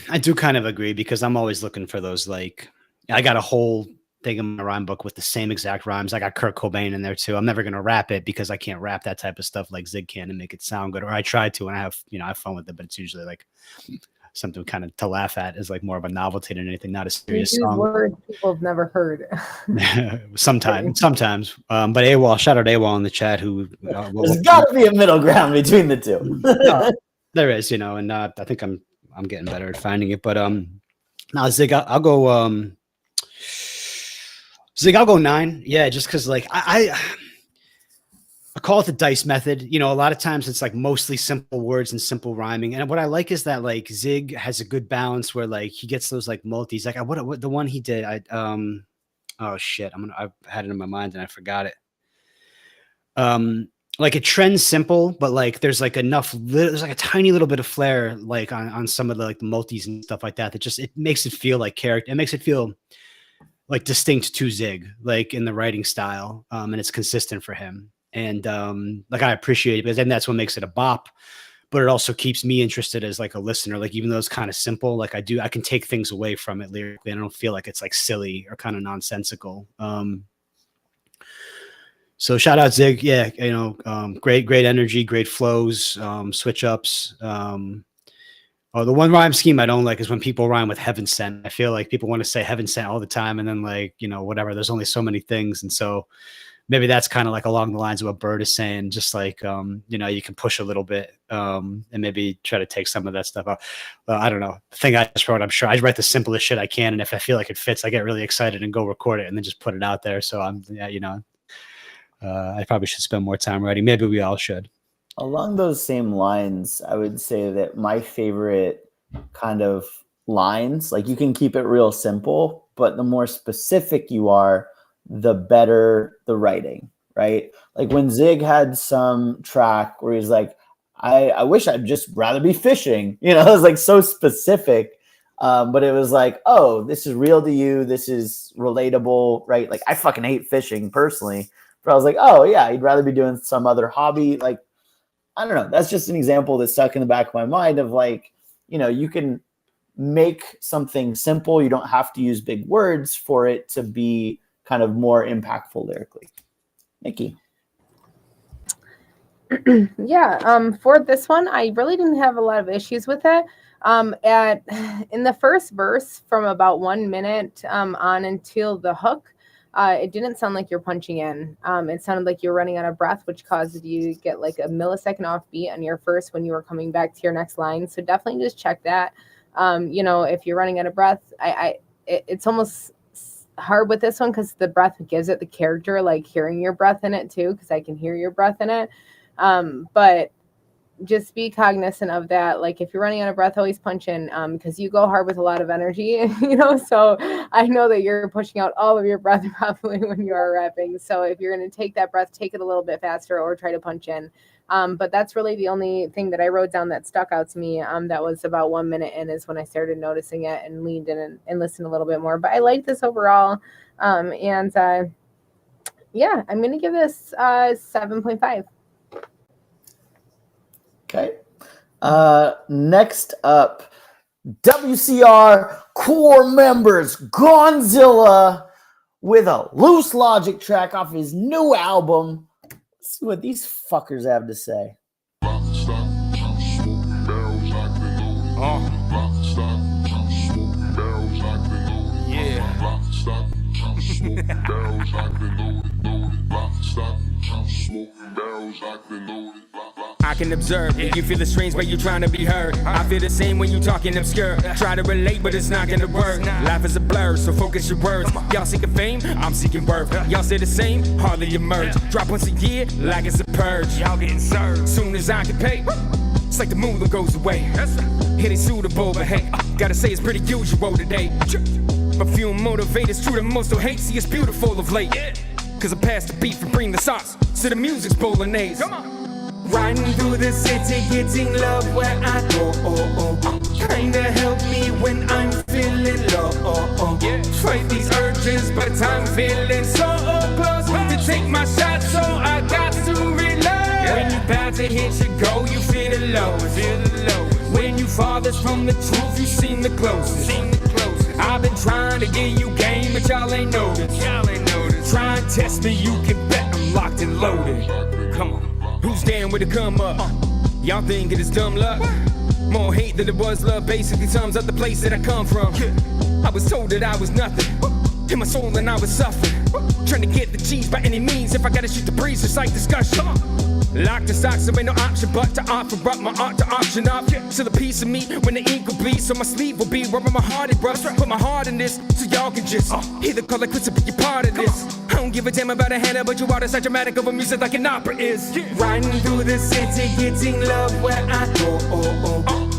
I do kind of agree because I'm always looking for those, like, I got a whole thing in my rhyme book with the same exact rhymes. I got Kurt Cobain in there too. I'm never gonna rap it because I can't rap that type of stuff like Zig can and make it sound good. Or I try to, and I have fun with it, but it's usually like something kind of to laugh at, is like more of a novelty than anything, not a serious song. Words people have never heard. sometimes. But AWOL, shout out AWOL in the chat who there's got to be a middle ground between the two. There is, and I think I'm getting better at finding it. But now Zig, I'll go Zig, I'll go 9. Yeah, just because like I call it the dice method. A lot of times it's like mostly simple words and simple rhyming. And what I like is that like Zig has a good balance where like he gets those like multis. Like what the one he did, oh shit, I've had it in my mind and I forgot it. Like it trends simple, but like there's like there's like a tiny little bit of flair like on some of the like the multis and stuff like that. That just, it makes it feel like character. It makes it feel like distinct to Zig, like in the writing style, and it's consistent for him. And like I appreciate it, but then that's what makes it a bop. But it also keeps me interested as like a listener. Like even though it's kind of simple, like I can take things away from it lyrically, and I don't feel like it's like silly or kind of nonsensical. So shout out Zig. Yeah, great energy, great flows, switch ups. The one rhyme scheme I don't like is when people rhyme with heaven sent. I feel like people want to say heaven sent all the time, and then like, whatever, there's only so many things. And so maybe that's kind of like along the lines of what Bird is saying, just like, you can push a little bit and maybe try to take some of that stuff out. I don't know. The thing I just wrote, I'm sure I write the simplest shit I can. And if I feel like it fits, I get really excited and go record it and then just put it out there. So I probably should spend more time writing. Maybe we all should. Along those same lines, I would say that my favorite kind of lines, like you can keep it real simple, but the more specific you are, the better the writing, right? Like when Zig had some track where he's like, I wish I'd just rather be fishing. It was like so specific. But it was like, oh, this is real to you. This is relatable, right? Like I fucking hate fishing personally. But I was like, oh yeah, he'd rather be doing some other hobby. Like, I don't know. That's just an example that's stuck in the back of my mind of like, you can make something simple. You don't have to use big words for it to be kind of more impactful lyrically. Nikki. Yeah. For this one, I really didn't have a lot of issues with it. In the first verse from about 1 minute on until the hook, it didn't sound like you're punching in. It sounded like you're running out of breath, which caused you to get like a millisecond off beat on your first when you were coming back to your next line. So definitely just check that. If you're running out of breath, it's almost hard with this one because the breath gives it the character, like hearing your breath in it too, because I can hear your breath in it. But just be cognizant of that. Like if you're running out of breath, always punch in because you go hard with a lot of energy, so I know that you're pushing out all of your breath probably when you are rapping. So if you're going to take that breath, take it a little bit faster or try to punch in. But that's really the only thing that I wrote down that stuck out to me. That was about 1 minute in is when I started noticing it and leaned in and listened a little bit more. But I like this overall. Yeah, I'm going to give this 7.5. Okay. Next up, WCR core members Gonzilla with a Loose Logic track off his new album. Let's see what these fuckers have to say. I can observe if you feel the strange way you're trying to be heard. I feel the same when you talking obscure. Try to relate, but it's not gonna work. Life is a blur, so focus your words. Y'all seeking fame, I'm seeking worth. Y'all say the same, hardly emerge. Drop once a year, like it's a purge. Y'all getting served. Soon as I can pay, it's like the mood that goes away. It ain't suitable, but hey, gotta say it's pretty usual today. But few motivators, true to most who hate, see it's beautiful of late. Cause I pass the beef and bring the sauce, so the music's bolognese. Riding through the city, getting love where I go. Kinda help me when I'm feeling low. Fight these urges, but I'm feeling so close to take my shot, so I got to reload. When you about to hit your goal, you feel the low. When farthest from the truth, you seem the closest. I've been trying to get you game, but y'all ain't noticed. Try and test me, you can bet I'm locked and loaded. Come on, who's down with a come up? Y'all think it is dumb luck? More hate than it was love, basically sums up the place that I come from. I was told that I was nothing, in my soul and I was suffering. Trying to get the cheese by any means, if I gotta shoot the breeze, it's like discussion. Lock the stocks, there ain't no option but to offer up my art to auction up. So the piece of me, when the ink will bleed, so my sleeve will be rubbing my heart in brush. Put my heart in this, so y'all can just hear the color quits to be a part of this. I don't give a damn about a hand, but you are such dramatic over music like an opera is. Riding through the city, getting love where I go.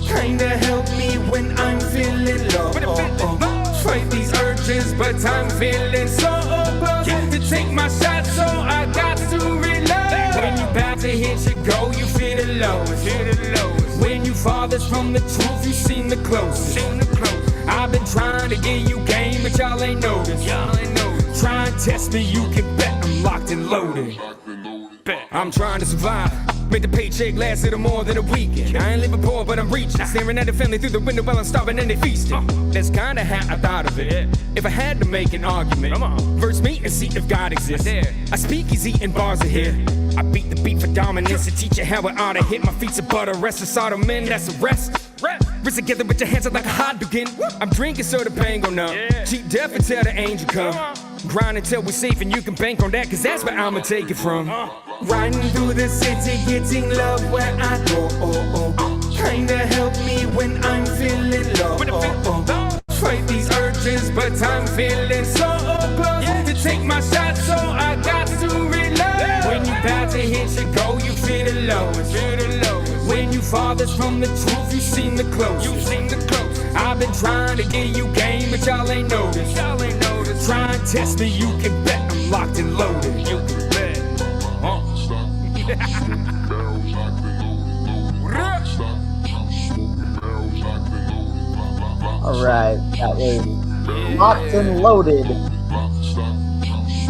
Kinda help me when I'm feeling low. Fight these urges, but I'm feeling so above to take my shot, so I got to reload. When you about to hit your goal, you feel the lowest. When you farthest from the truth, you seem the closest. I've been trying to get you game, but y'all ain't noticed. Try and test me, you can bet I'm locked and loaded. I'm trying to survive, make the paycheck last little more than a weekend. I ain't living poor, but I'm reaching. Staring at the family through the window while I'm starving and they feasting. That's kinda how I thought of it. If I had to make an argument, verse me and see if God exists. I speak easy and bars are here. I beat the beat for dominance and teach you how it ought to hit. My feet's a butter, rest is all the men, that's a rest. Wrist together with your hands up like a hot begin. I'm drinking so the pain go numb. Cheat death until the angel come. Grind until we're safe and you can bank on that, cause that's where I'ma take it from. Riding through the city, getting love where I go. Kinda help me when I'm feeling low. Fight these urges, but I'm feeling so above to take my shot, so I got to reload. When you about to hit your goal, you feel the lowest. When you farthest from the truth, you seem the closest. I've been trying to get you game, but y'all ain't noticed. Try and test me, you can bet I'm locked and loaded. You can bet. All right, that was locked and loaded.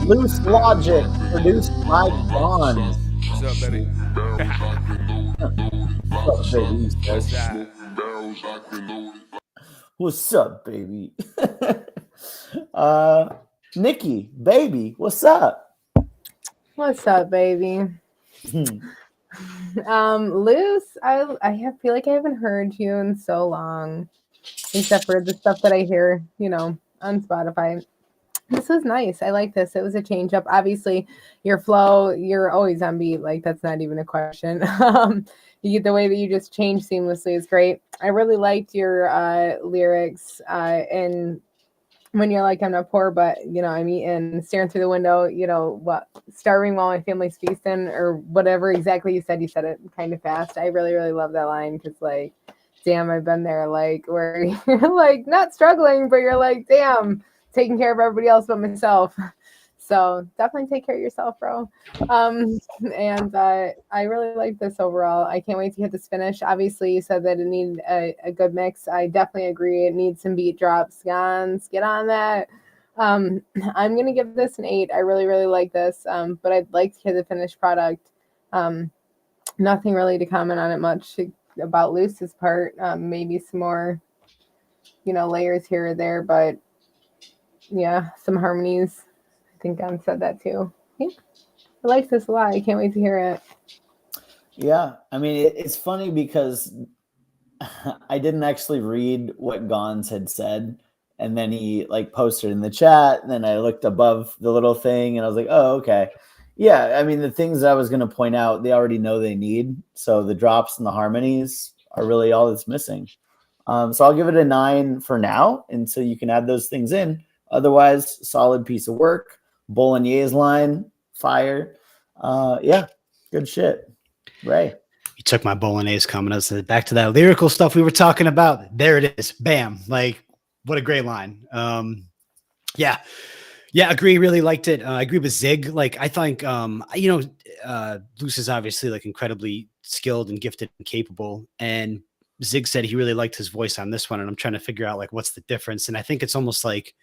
Loose Logic, produced by Bonds. What's up, baby? What's up, baby? What's up, baby? Nikki, baby, what's up? What's up, baby? Luce, I feel like I haven't heard you in so long, except for the stuff that I hear, on Spotify. This was nice. I like this. It was a change up. Obviously, your flow, you're always on beat. Like, that's not even a question. The way that you just change seamlessly is great. I really liked your lyrics and when you're like, I'm not poor, but, I'm eating, staring through the window, starving while my family's feasting, or whatever exactly you said it kind of fast. I really, really love that line because, like, damn, I've been there, like, where you're, like, not struggling, but you're like, damn, taking care of everybody else but myself. So definitely take care of yourself, bro. And I really like this overall. I can't wait to hit this finish. Obviously, you said that it needed a good mix. I definitely agree. It needs some beat drops. Gons, get on that. I'm going to give this an 8. I really, really like this, but I'd like to hear the finished product. Nothing really to comment on it much about Luce's part. Maybe some more, layers here or there, but yeah, some harmonies. I think Gon said that too. I like this a lot. I can't wait to hear it. Yeah, I mean, it's funny because I didn't actually read what Gons had said, and then he posted in the chat, and then I looked above the little thing, and I was like, oh, okay. Yeah, I mean, the things that I was going to point out, they already know they need, so the drops and the harmonies are really all that's missing. So I'll give it a 9 for now, and so you can add those things in. Otherwise, solid piece of work. Bolognese line, fire. Yeah, good shit. Ray. You took my Bolognese comment. I said, back to that lyrical stuff we were talking about. There it is. Bam. Like, what a great line. Yeah, agree. Really liked it. I agree with Zig. Like, I think, Luce is obviously incredibly skilled and gifted and capable. And Zig said he really liked his voice on this one. And I'm trying to figure out what's the difference. And I think it's almost like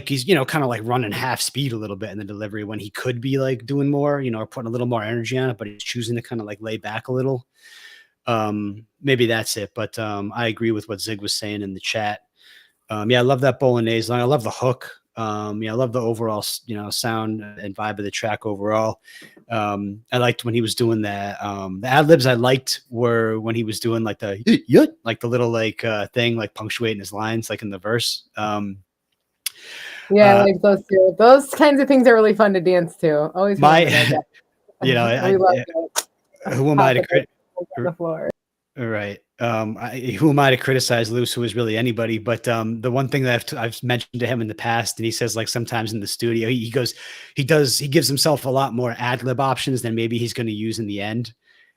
he's, kind of running half speed a little bit in the delivery when he could be doing more, or putting a little more energy on it, but he's choosing to kind of lay back a little. Maybe that's it. But I agree with what Zig was saying in the chat. Yeah, I love that Bolognese line. I love the hook. Yeah, I love the overall, sound and vibe of the track overall. I liked when he was doing that. The ad libs I liked were when he was doing like the like the little thing, like punctuating his lines, like in the verse. Yeah, like those two. Those kinds of things are really fun to dance to. Always remember that. We love it. Who am I to criticize? On the floor. Right. Who am I to criticize Luce, who is really anybody? But the one thing that I've mentioned to him in the past, and he says like sometimes in the studio, he gives himself a lot more ad lib options than maybe he's going to use in the end.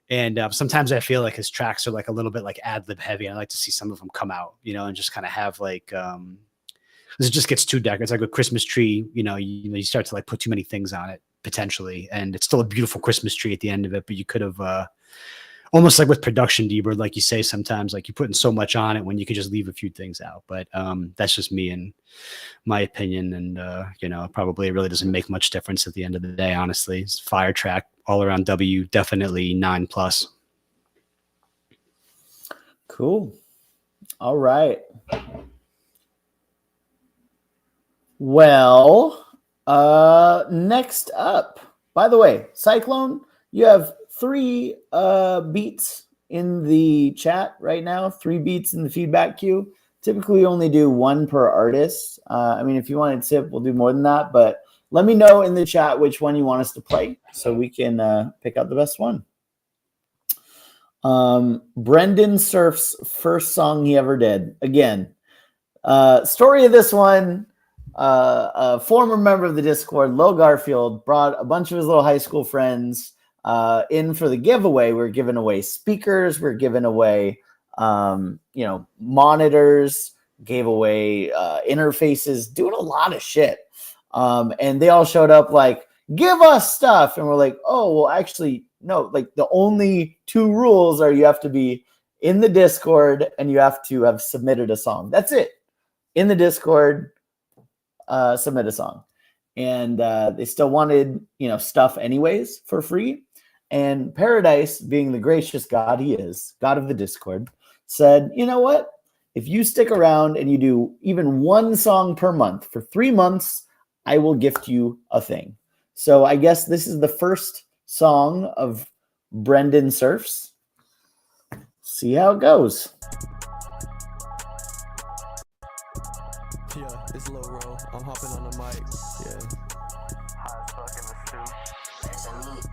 And sometimes I feel like his tracks are like a little bit like ad lib heavy. I like to see some of them come out, and just kind of have like it just gets too dark. It's like a Christmas tree, you start to like put too many things on it potentially, and it's still a beautiful Christmas tree at the end of it, but you could have almost like with production, D-Bird, like you say, sometimes like you're putting so much on it when you could just leave a few things out. But that's just me and my opinion. And, probably it really doesn't make much difference at the end of the day, honestly. It's fire track all around W, definitely 9+. Cool. All right. Well, next up, by the way, Cyclone, you have 3 beats in the chat right now, 3 beats in the feedback queue. Typically, we only do 1 per artist. I mean, if you want to tip, we'll do more than that. But let me know in the chat which one you want us to play so we can pick out the best one. Brendan Surf's first song he ever did. Again, story of this one, a former member of the Discord, Lo Garfield, brought a bunch of his little high school friends in for the giveaway. We're giving away speakers, we're giving away monitors, gave away interfaces, doing a lot of shit. And they all showed up like, give us stuff. And we're like, oh, well, actually, no, like the only 2 rules are you have to be in the Discord and you have to have submitted a song. That's it. In the Discord, submit a song. And they still wanted, stuff anyways for free. And Paradise, being the gracious God he is, God of the Discord, said, you know what? If you stick around and you do even 1 song per month for 3 months, I will gift you a thing. So I guess this is the first song of Brendan Surf's. See how it goes. Yeah, it's Lil Ro. I'm hopping on the mic. Yeah. Hot as fuck in the stew.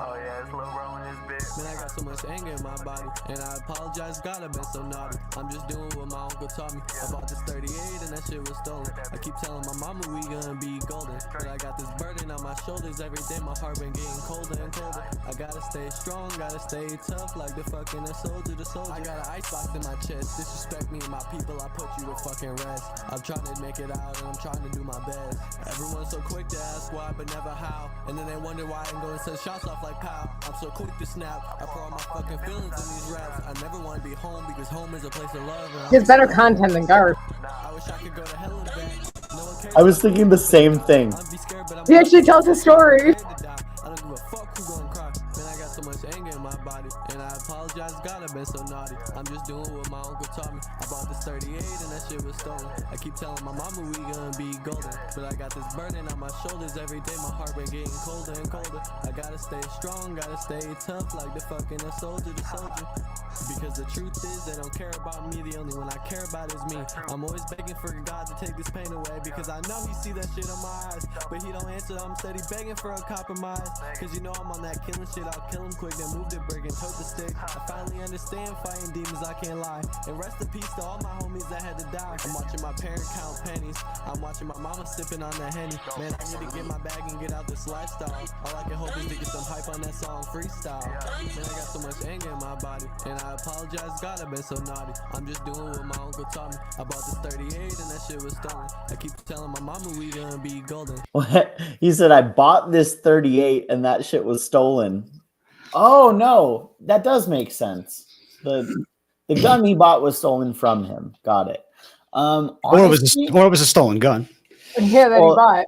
Oh yeah, it's Lil Ro in this bitch. Man, I got so much anger in my body, and I apologize, God, I've been so naughty. I'm just doing what my uncle taught me. I bought this 38 and that shit was stolen. I keep telling my mama we gonna be golden, but I got this burden on my shoulders every day. My heart been getting colder and colder. I gotta stay strong, gotta stay tough, like the fucking soldier to soldier. I got an icebox in my chest. Disrespect me and my people, I put you to fucking rest. I'm trying to make it out and I'm trying to do my best. Everyone's so quick to ask why, but never how. And then they wonder why I'm going to send shots off like pow. I'm so quick to snap. I pour all my fucking feelings in these raps. I never want to be home because home is a place of love. He has better content than Garth. I wish I could go to hell and back. No one cares. I was thinking the same thing. He actually tells a story. I don't give a fuck who gon' cry. Man, I got so much anger in my body, and I apologize, God, I've been so naughty. I'm just doing what my uncle taught me. I bought this 38 and that shit was stolen. I keep telling my mama we gonna be golden, but I got this burden on my shoulders every day. My heart been getting colder and colder. I gotta stay strong, gotta stay tough, like the fucking soldier to soldier. Because the truth is, they don't care about me. The only one I care about is me. I'm always begging for God to take this pain away, because I know he see that shit on my eyes, but he don't answer. I'm steady begging for a compromise, cause you know I'm on that killing shit. I'll kill him quick, then move the brick and tote the stick. I finally understand fighting demons, I can't lie. And rest in peace to all my homies that had to die. I'm watching my parents count pennies. I'm watching my mama sipping on that Henny. Man, I need to get my bag and get out this lifestyle. All I can hope is to get some hype on that song freestyle. Man, I got so much anger in my body, and I apologize, God, I've been so naughty. I'm just doing what my uncle taught me. I bought this 38 and that shit was stolen. I keep telling my mama we gonna be golden. What? He said, I bought this 38 and that shit was stolen. Oh, no. That does make sense. The The gun he bought was stolen from him. Got it. Or Honestly, it was a stolen gun. Yeah, that Well, he bought.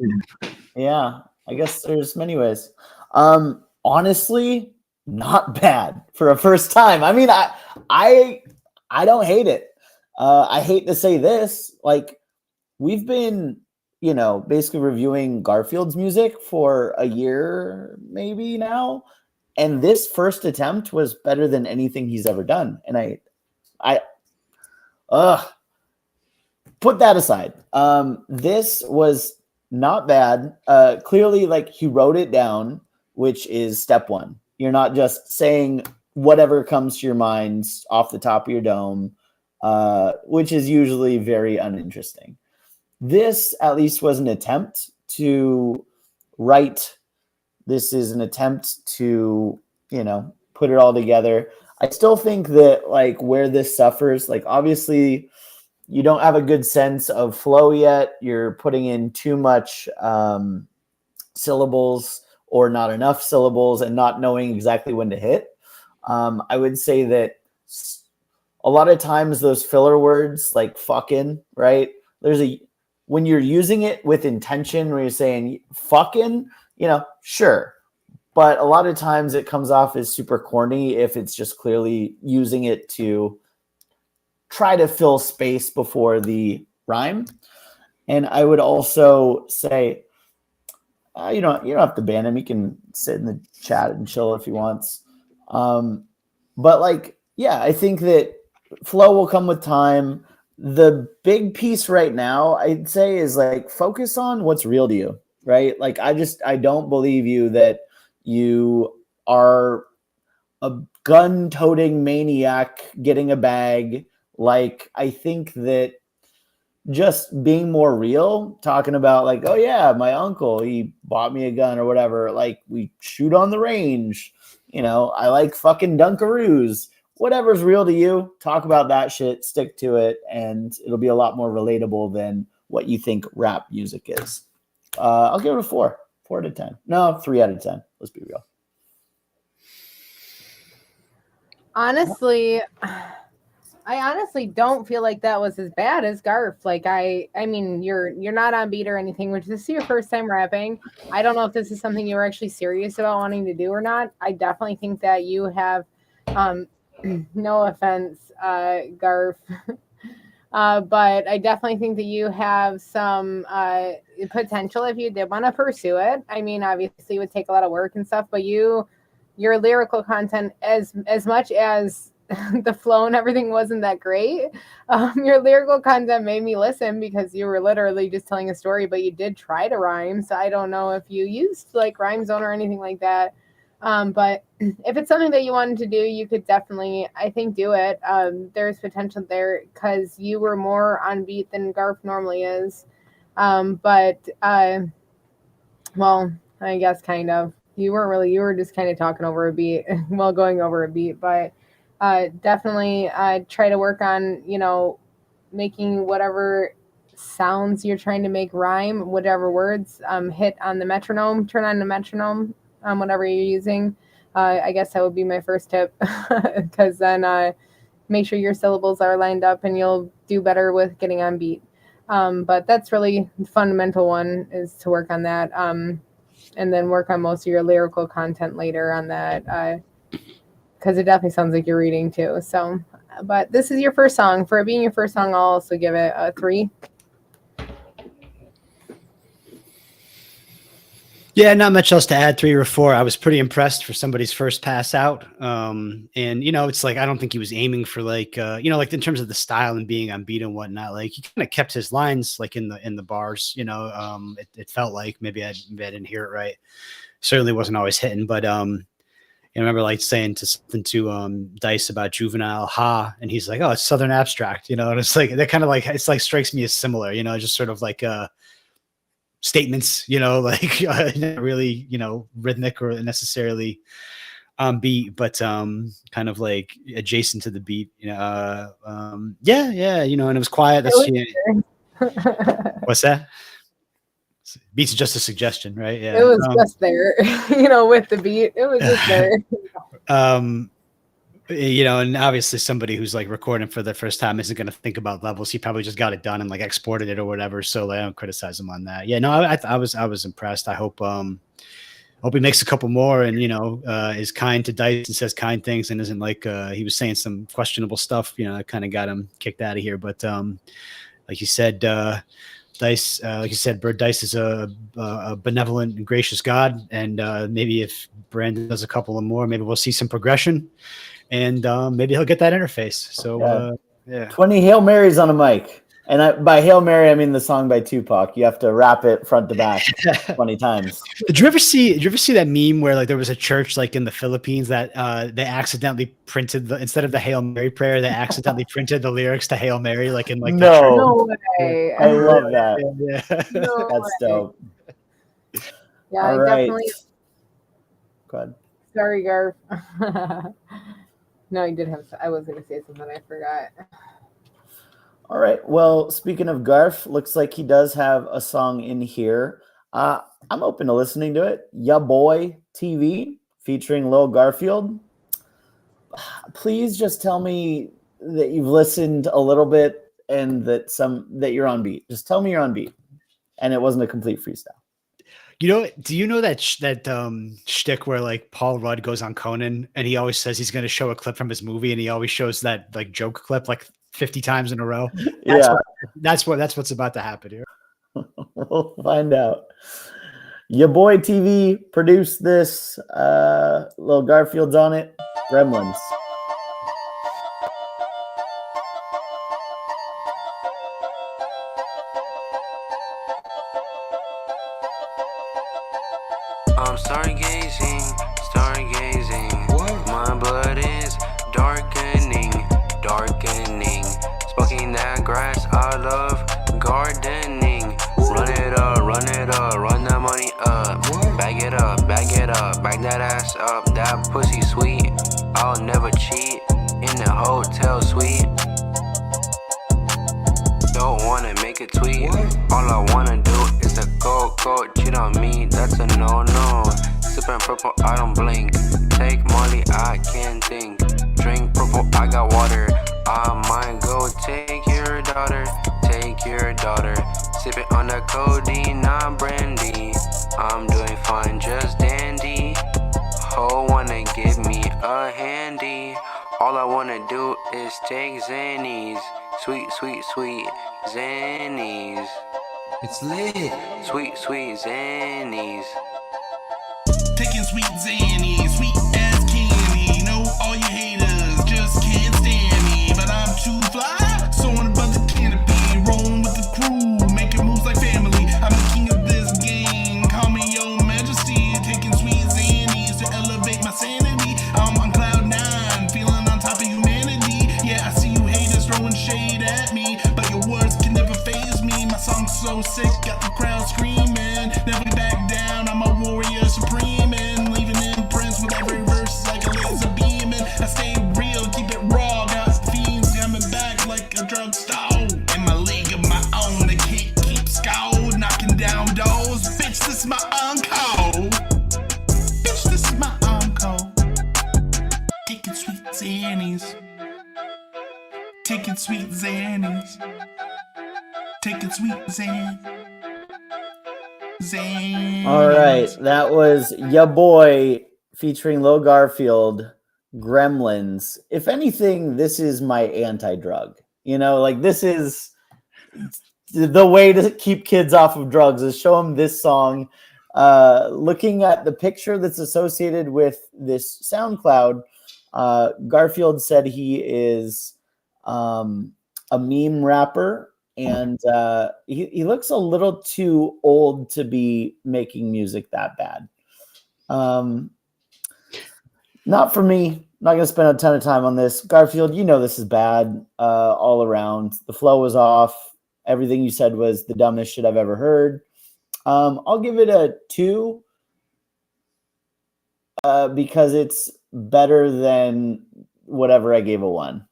yeah, I guess there's many ways. Honestly, not bad for a first time. I mean, I don't hate it. I hate to say this, like we've been, basically reviewing Garfield's music for a year, maybe now, and this first attempt was better than anything he's ever done. And I put that aside. This was not bad. Clearly, like he wrote it down, which is step one. You're not just saying whatever comes to your mind off the top of your dome, which is usually very uninteresting. This at least was an attempt to write. This is an attempt to, put it all together. I still think that like where this suffers, like obviously you don't have a good sense of flow yet. You're putting in too much syllables or not enough syllables and not knowing exactly when to hit. I would say that a lot of times those filler words like fucking, right? When you're using it with intention, when you're saying fucking, sure. But a lot of times it comes off as super corny if it's just clearly using it to try to fill space before the rhyme. And I would also say, you don't have to ban him. He can sit in the chat and chill if he wants. But like, yeah, I think that flow will come with time. The big piece right now, I'd say, is like focus on what's real to you, right? Like, I don't believe you that you are a gun-toting maniac getting a bag. Like, I think that just being more real, talking about like, oh yeah, my uncle, he bought me a gun or whatever. Like, we shoot on the range. I like fucking Dunkaroos. Whatever's real to you, talk about that shit, stick to it, and it'll be a lot more relatable than what you think rap music is. I'll give it a 4 out of 10. No, 3 out of 10. Let's be real. Honestly, I honestly don't feel like that was as bad as Garf. Like I mean, you're not on beat or anything, which this is your first time rapping. I don't know if this is something you were actually serious about wanting to do or not. I definitely think that you have, no offense, Garf, but I definitely think that you have some potential if you did want to pursue it. I mean, obviously it would take a lot of work and stuff, but your lyrical content, as much as the flow and everything wasn't that great, your lyrical content made me listen because you were literally just telling a story, but you did try to rhyme. So I don't know if you used like Rhyme Zone or anything like that. But if it's something that you wanted to do, you could definitely, I think, do it. There's potential there because you were more on beat than Garf normally is. Well, I guess kind of. You were just kind of talking over a beat, well, going over a beat, but definitely try to work on, making whatever sounds you're trying to make rhyme, whatever words, hit on the metronome, turn on the metronome, whatever you're using. I guess that would be my first tip, because then make sure your syllables are lined up and you'll do better with getting on beat. But that's really the fundamental one, is to work on that. And then work on most of your lyrical content later on that, because it definitely sounds like you're reading too. So, but this is your first song. For it being your first song, I'll also give it a 3. Yeah, not much else to add. 3 or 4. I was pretty impressed for somebody's first pass out. And it's like, I don't think he was aiming for like, like in terms of the style and being on beat and whatnot. Like, he kind of kept his lines like in the bars. It felt like maybe I didn't hear it right. Certainly wasn't always hitting, but I remember like saying something to Dice about Juvenile Ha, and he's like, "Oh, it's Southern Abstract," and it's like that kind of like, it's like strikes me as similar, just sort of like statements, like not really, rhythmic or necessarily beat, but kind of like adjacent to the beat, yeah, and it was quiet. That's what's that? Beat's just a suggestion, right? Yeah, it was just there, with the beat. It was just there. You know, and obviously somebody who's like recording for the first time isn't going to think about levels. He probably just got it done and like exported it or whatever. So like, I don't criticize him on that. Yeah, no, I was impressed. I hope he makes a couple more and, you know, is kind to Dice and says kind things and isn't like he was saying some questionable stuff, you know, that kind of got him kicked out of here. But like you said, Dice, like you said, Bird Dice is a benevolent and gracious God. And maybe if Brandon does a couple of more, maybe we'll see some progression and maybe he'll get that interface. So, yeah. 20 Hail Marys on a mic. And by Hail Mary, I mean the song by Tupac. You have to rap it front to back 20 times. Did you ever see that meme where like there was a church like in the Philippines that they accidentally printed instead of the Hail Mary prayer, they accidentally printed the lyrics to Hail Mary like in like no way. I love that. Yeah. No That's way. dope. Yeah, All I right. definitely. Go ahead. Sorry, Garf. No, he did have. I was going to say something. I forgot. All right. Well, speaking of Garf, looks like he does have a song in here. I'm open to listening to it. Ya Boy TV featuring Lil Garfield. Please just tell me that you've listened a little bit and that you're on beat. Just tell me you're on beat, and it wasn't a complete freestyle. You know, do you know that shtick where like Paul Rudd goes on Conan and he always says he's going to show a clip from his movie and he always shows that like joke clip like 50 times in a row? That's what's about to happen here. We'll find out. Ya Boy TV produced this. Lil Garfield's on it. Gremlins. I'm stargazing. My blood is darkening. Smoking that grass, I love gardening. Run it up, run that money up. Bag it up, bag that ass up. That pussy sweet, I'll never cheat. In the hotel suite. Don't wanna make a tweet. All I wanna do is the cold, cheat on me, that's a no-no. Sippin' purple, I don't blink. Take Molly, I can't think. Drink purple, I got water. I might go take your daughter. Sippin' on the codeine, not brandy. I'm doing fine, just dandy. Ho wanna give me a handy. All I wanna do is take Xannies. Sweet Xannies. It's lit. Sweet Xannies. Taking sweet Xannies, sweet as candy. Know all you haters just can't stand me, but I'm too fly. Soaring above the canopy, rolling with the crew, making moves like family. I'm the king of this game. Call me your majesty. Taking sweet Xannies to elevate my sanity. I'm on cloud 9, feeling on top of humanity. Yeah, I see you haters throwing shade at me, but your words can never faze me. My song's so sick, got the crowd screaming. Never back down, I'm a warrior supreme, and leaving imprints with every verse like a laser beaming. I stay real, keep it raw, got fiends coming back like a drug stall. In my league of my own, the can't keep score, knocking down doors. Bitch, this is my encore. Bitch, this is my encore. Taking sweet Xannies. Taking sweet Xannies. Taking sweet Xannies. All right. That was Ya Boy featuring Lil Garfield, Gremlins. If anything, this is my anti-drug. You know, like this is the way to keep kids off of drugs is show them this song. Looking at the picture that's associated with this SoundCloud, Garfield said he is a meme rapper, and he looks a little too old to be making music that bad. Not for me. Not going to spend a ton of time on this. Garfield, you know this is bad all around. The flow was off. Everything you said was the dumbest shit I've ever heard. I'll give it a 2 because it's better than whatever I gave a 1.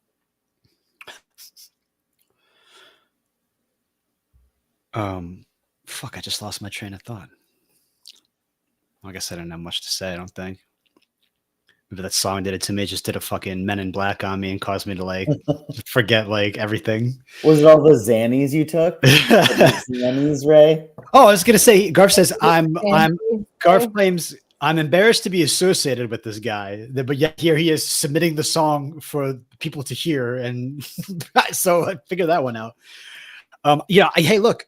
Fuck, I just lost my train of thought. I guess I didn't have much to say, I don't think. Maybe that song did it to me. It just did a fucking Men in Black on me and caused me to like forget like everything. Was it all the Xannies you took? Xannies, Ray? Oh, I was gonna say, Garf says Garf claims I'm embarrassed to be associated with this guy, but yet here he is submitting the song for people to hear, and so I figured that one out. Hey, look,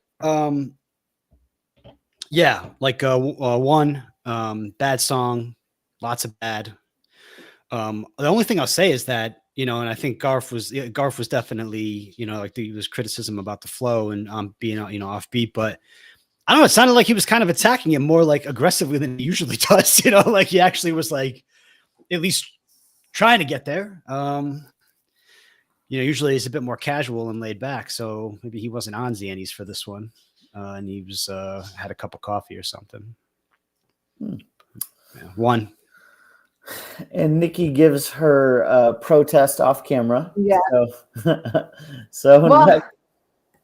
yeah, like one bad song, lots of bad. The only thing I'll say is that, and I think Garf was definitely, like there was criticism about the flow and being, offbeat, but I don't know, it sounded like he was kind of attacking it more like aggressively than he usually does, like he actually was like at least trying to get there. Usually he's a bit more casual and laid back, so maybe he wasn't on Xannies for this one, and he was had a cup of coffee or something. Yeah, one. And Nikki gives her protest off camera. Yeah. So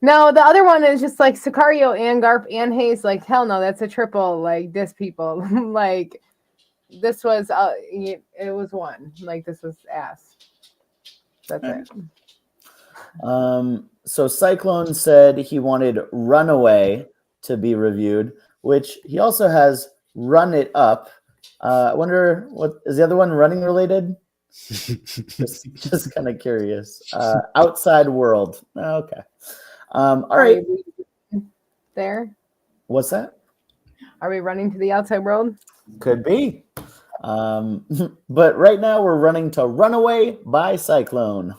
no, the other one is just like Sicario and Garp and Hayes. Like, hell no, that's a triple. Like, diss people. Like, this was it was one. Like, this was ass. That's it. So Cyclone said he wanted Runaway to be reviewed, which he also has Run It Up. I wonder, what is the other one, running related? just kind of curious. Outside World. Okay. All right. There. What's that? Are we running to the outside world? Could be. But right now we're running to Runaway by Cyclone.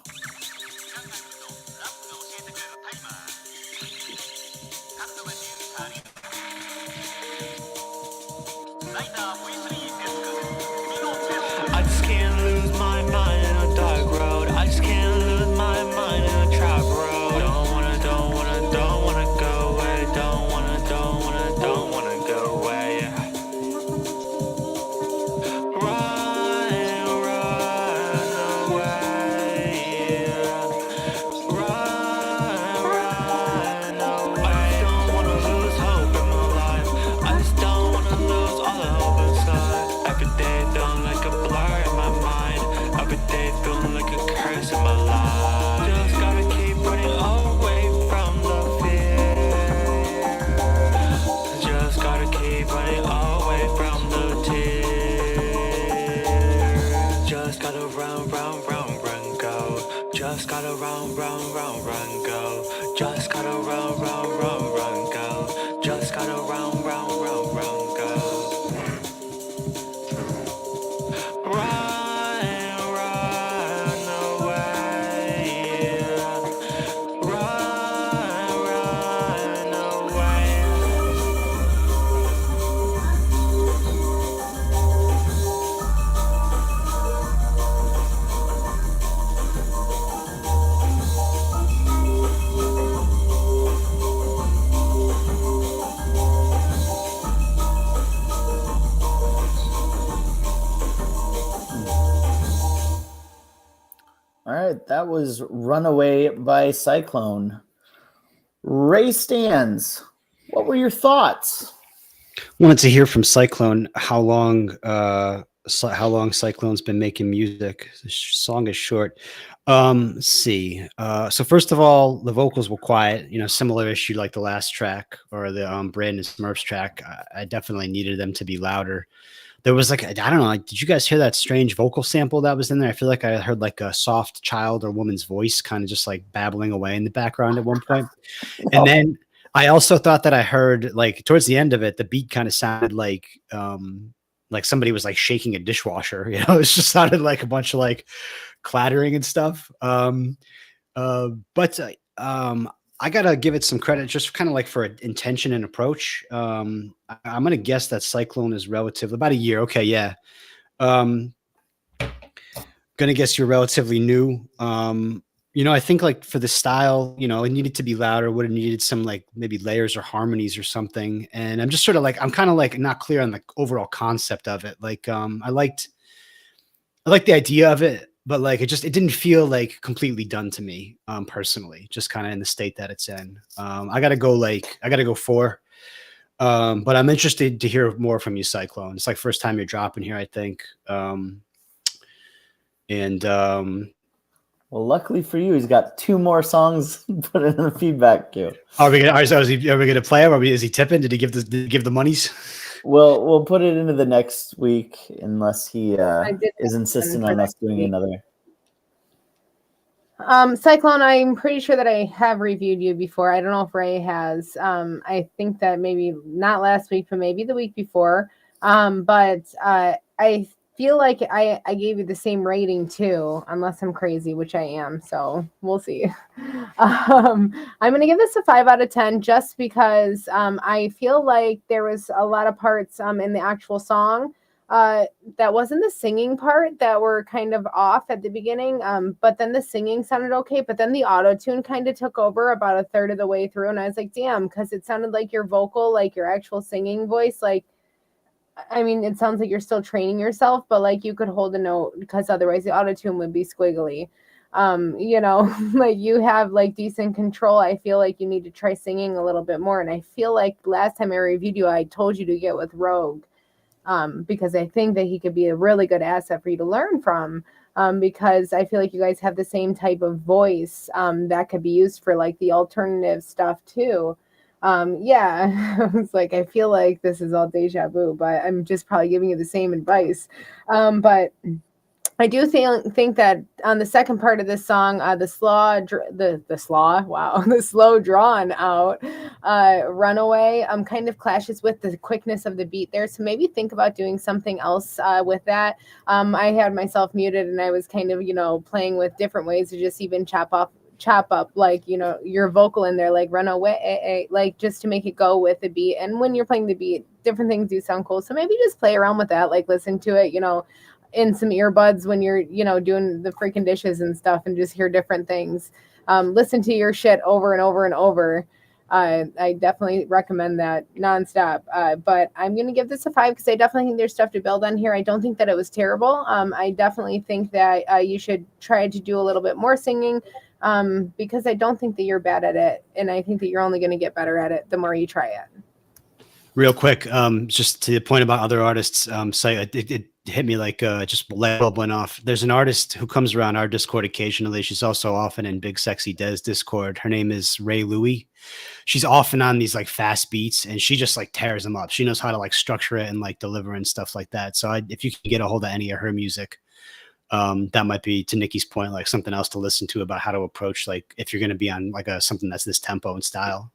I just can't lose my mind in a dark road. I just can't lose my mind in a trap road. Don't wanna go away. Don't wanna go away. Run away. Run away. I don't wanna lose hope in my life. I just don't wanna lose all the hope inside. Every day feeling like a blur in my mind. Every day feeling like a curse in my life. Just gotta keep running away from the fear. Just gotta keep running away from the tears. Just gotta run, go. Just gotta run, go. Just gotta run, go. Just gotta run, go. All right, that was Runaway by Cyclone. Ray Stanz, what were your thoughts? Wanted to hear from Cyclone how long Cyclone's been making music. The song is short. Let's see. So first of all, the vocals were quiet. Similar issue like the last track or the Brandon Smurfs track. I definitely needed them to be louder. There was like, I don't know, like, did you guys hear that strange vocal sample that was in there? I feel like I heard like a soft child or woman's voice kind of just like babbling away in the background at one point. And then I also thought that I heard like towards the end of it, the beat kind of sounded like somebody was like shaking a dishwasher. It just sounded like a bunch of like clattering and stuff. But I gotta give it some credit just kind of like for intention and approach. I'm gonna guess that Cyclone is relatively about a year. Okay, yeah. Gonna guess you're relatively new. I think like for the style, it needed to be louder, would have needed some like maybe layers or harmonies or something. And I'm just sort of like, I'm kind of like not clear on the overall concept of it. Like, I liked the idea of it, but like, it didn't feel like completely done to me, personally, just kind of in the state that it's in. I gotta go 4. But I'm interested to hear more from you, Cyclone. It's like first time you're dropping here, I think. And well, luckily for you, he's got 2 more songs put in the feedback queue. are we gonna play him? Is he tipping? Did he give the monies? We'll put it into the next week unless he did is insistent on us doing another. Cyclone, I'm pretty sure that I have reviewed you before. I don't know if Ray has. I think that maybe not last week, but maybe the week before. But I feel like I gave you the same rating too, unless I'm crazy, which I am. So we'll see. I'm going to give this a 5 out of 10 just because I feel like there was a lot of parts in the actual song that wasn't the singing part that were kind of off at the beginning. But then the singing sounded okay. But then the auto-tune kind of took over about a third of the way through. And I was like, damn, because it sounded like your vocal, like your actual singing voice, like, I mean, it sounds like you're still training yourself, but like you could hold a note because otherwise the auto-tune would be squiggly. Like you have like decent control. I feel like you need to try singing a little bit more. And I feel like last time I reviewed you, I told you to get with Rogue. Because I think that he could be a really good asset for you to learn from, because I feel like you guys have the same type of voice that could be used for like the alternative stuff too. It's like I feel like this is all deja vu, but I'm just probably giving you the same advice. But I do think that on the second part of this song, the slow drawn out runaway kind of clashes with the quickness of the beat there. So maybe think about doing something else with that. I had myself muted and I was kind of, playing with different ways to just even chop up like, your vocal in there, like run away, like just to make it go with the beat. And when you're playing the beat, different things do sound cool. So maybe just play around with that, like listen to it, in some earbuds when you're, doing the freaking dishes and stuff and just hear different things. Listen to your shit over and over and over. I definitely recommend that nonstop. But I'm going to give this a 5 because I definitely think there's stuff to build on here. I don't think that it was terrible. I definitely think that you should try to do a little bit more singing because I don't think that you're bad at it. And I think that you're only going to get better at it the more you try it. Real quick, just to the point about other artists, it hit me like just light bulb went off. There's an artist who comes around our Discord occasionally. She's also often in Big Sexy Des Discord. Her name is Ray Louie. She's often on these like fast beats and she just like tears them up. She knows how to like structure it and like deliver and stuff like that. So if you can get a hold of any of her music, that might be, to Nikki's point, like something else to listen to about how to approach, like if you're going to be on like something that's this tempo and style.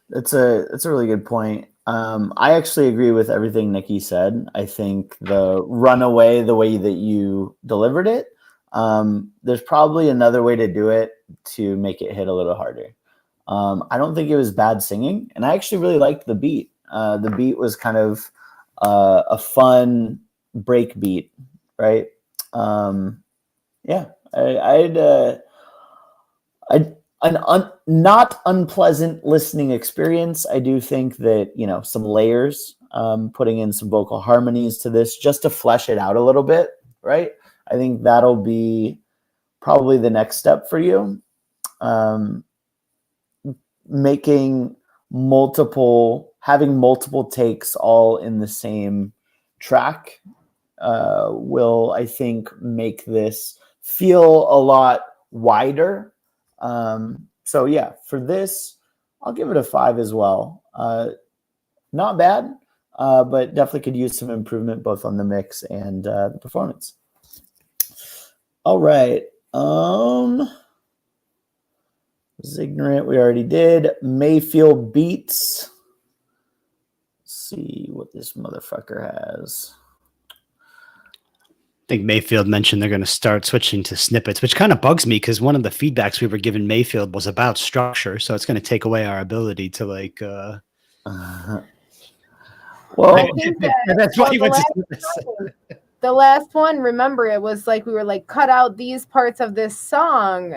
That's a really good point. I actually agree with everything Nikki said. I think the runaway, the way that you delivered it, there's probably another way to do it to make it hit a little harder. I don't think it was bad singing, and I actually really liked the beat. The beat was kind of a fun break beat, right? Not unpleasant listening experience. I do think that, some layers, putting in some vocal harmonies to this just to flesh it out a little bit, right? I think that'll be probably the next step for you. Having multiple takes all in the same track will, I think, make this feel a lot wider. So yeah, for this, I'll give it a 5 as well. Not bad, but definitely could use some improvement both on the mix and the performance. All right. Ignorant, we already did. Mayfield Beats. Let's see what this motherfucker has. I think Mayfield mentioned they're going to start switching to snippets, which kind of bugs me because one of the feedbacks we were giving Mayfield was about structure. So it's going to take away our ability to like. Well, that's why he went to snippets. The last one, remember, it was like we were like, cut out these parts of this song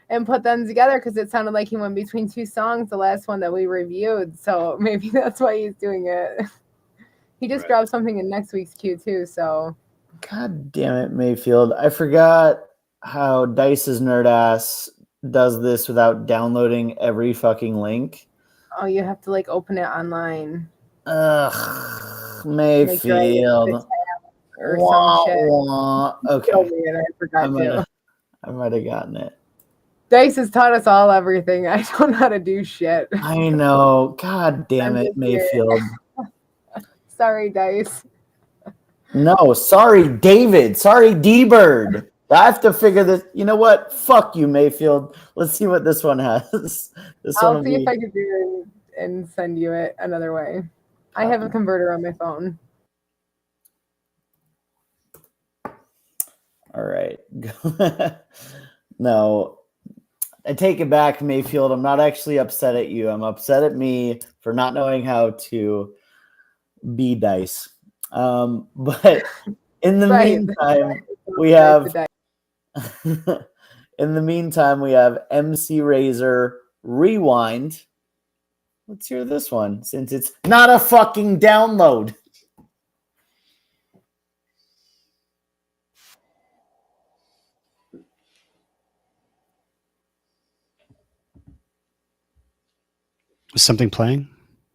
and put them together because it sounded like he went between 2 songs, the last one that we reviewed. So maybe that's why he's doing it. He just dropped something in next week's queue too. So. God damn it, Mayfield. I forgot how Dice's nerd ass does this without downloading every fucking link. Oh, you have to like open it online. Ugh, Mayfield. or some shit. Okay. Told me and I forgot to. I might have gotten it. Dice has taught us all everything. I don't know how to do shit. I know. God damn it, Mayfield. Sorry, Dice. No, sorry, David. Sorry, D-Bird. I have to figure this. You know what? Fuck you, Mayfield. Let's see what this one has. I'll see if I can do it and send you it another way. I have a converter on my phone. All right. No, I take it back, Mayfield. I'm not actually upset at you. I'm upset at me for not knowing how to be Dice. But in the meantime, we have MC Razor Rewind. Let's hear this one since it's not a fucking download. Is something playing?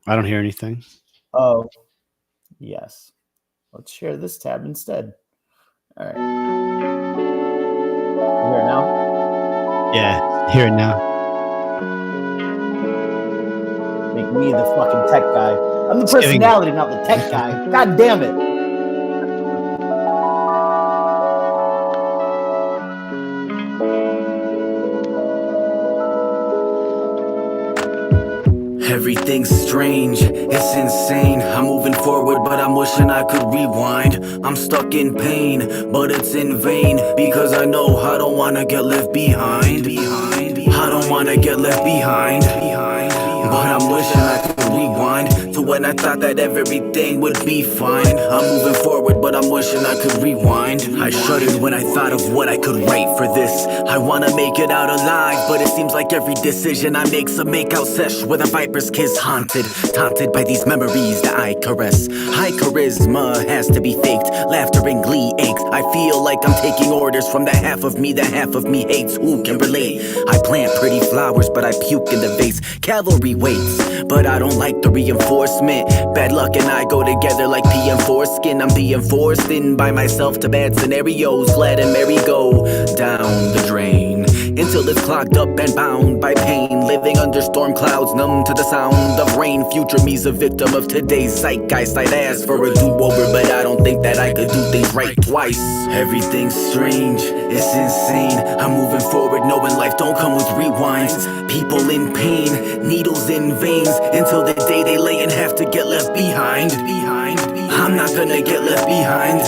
I don't hear anything. Oh, yes. Let's share this tab instead. All right. You hear it now? Yeah, hear it now. Make me the fucking tech guy. I'm the personality, not the tech guy. God damn it. Everything's strange, it's insane. I'm moving forward, but I'm wishing I could rewind. I'm stuck in pain, but it's in vain, because I know I don't wanna get left behind. I don't wanna get left behind, but I'm wishing I could rewind to when I thought that everything would be fine. I'm moving forward, but I'm wishing I could rewind. I shuddered when I thought of what I could write for this. I wanna make it out alive, but it seems like every decision I make's a make-out sesh with a viper's kiss. Taunted by these memories that I caress. High charisma has to be faked, laughter and glee aches. I feel like I'm taking orders from the half of me hates. Who can relate? I plant pretty flowers, but I puke in the vase. Cavalry waits, but I don't like the reinforcement. Bad luck and I go together like pee and foreskin. I'm being forced in by myself to bad scenarios. Glad and merry go down the drain until it's clogged up and bound by pain. Living under storm clouds, numb to the sound of rain. Future me's a victim of today's zeitgeist. I'd ask for a do-over, but I don't think that I could do things right twice. Everything's strange, it's insane. I'm moving forward knowing life don't come with rewinds. People in pain, needles in veins, until the day they lay and have to get left behind. I'm not gonna get left behind.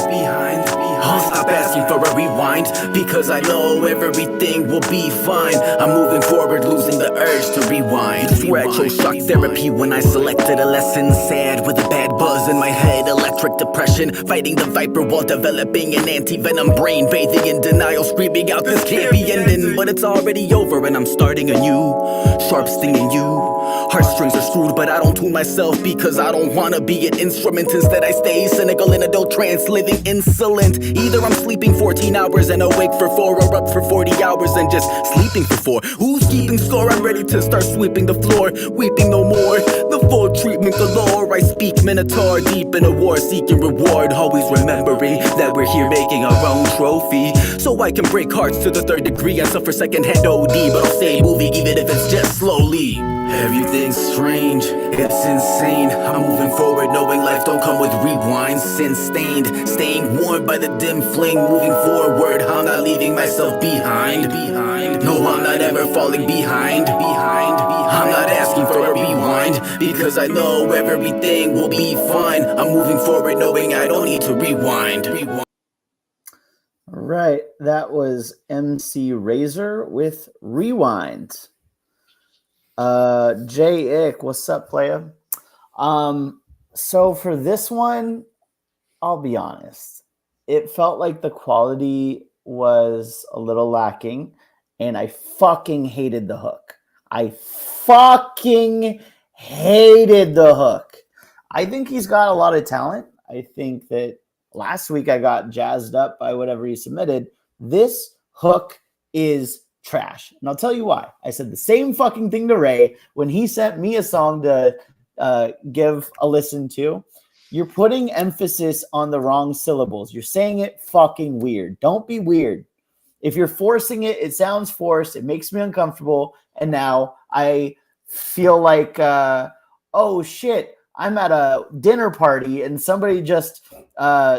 I'll stop asking for a rewind, because I know everything will be fine. I'm moving forward, losing the urge to rewind. Swear I chose shock therapy when I selected a lesson. Sad with a bad buzz in my head, electric depression. Fighting the viper while developing an anti-venom brain. Bathing in denial, screaming out this can't be ending. But it's already over and I'm starting anew. Sharp stinging you. Heartstrings are screwed, but I don't tune myself, because I don't wanna be an instrument. Instead I stay cynical in adult trance, living insolent. Either I'm sleeping 14 hours and awake for 4, or up for 40 hours and just sleeping for 4. Who's keeping score? I'm ready to start sweeping the floor, weeping no more. The full treatment galore. I speak minotaur, deep in a war, seeking reward. Always remembering that we're here making our own trophy, so I can break hearts to the 3rd degree and suffer secondhand OD. But I'll say movie even if it's just slowly. Everything's strange, it's insane. I'm moving forward knowing life don't come with rewinds. Sin stained, staying warmed by the dim flame. Moving forward, I'm not leaving myself behind. No, I'm not ever falling behind. I'm not asking for a rewind, because I know everything will be fine. I'm moving forward knowing I don't need to rewind. All right, that was MC Razor with Rewind. Jay Ick, what's up, playa? So for this one, I'll be honest. It felt like the quality was a little lacking, and I fucking hated the hook. I fucking hated the hook. I think he's got a lot of talent. I think that last week I got jazzed up by whatever he submitted. This hook is trash. And I'll tell you why. I said the same fucking thing to Ray when he sent me a song to give a listen to. You're putting emphasis on the wrong syllables. You're saying it fucking weird. Don't be weird. If you're forcing it, it sounds forced. It makes me uncomfortable. And now I feel like, oh shit, I'm at a dinner party and somebody just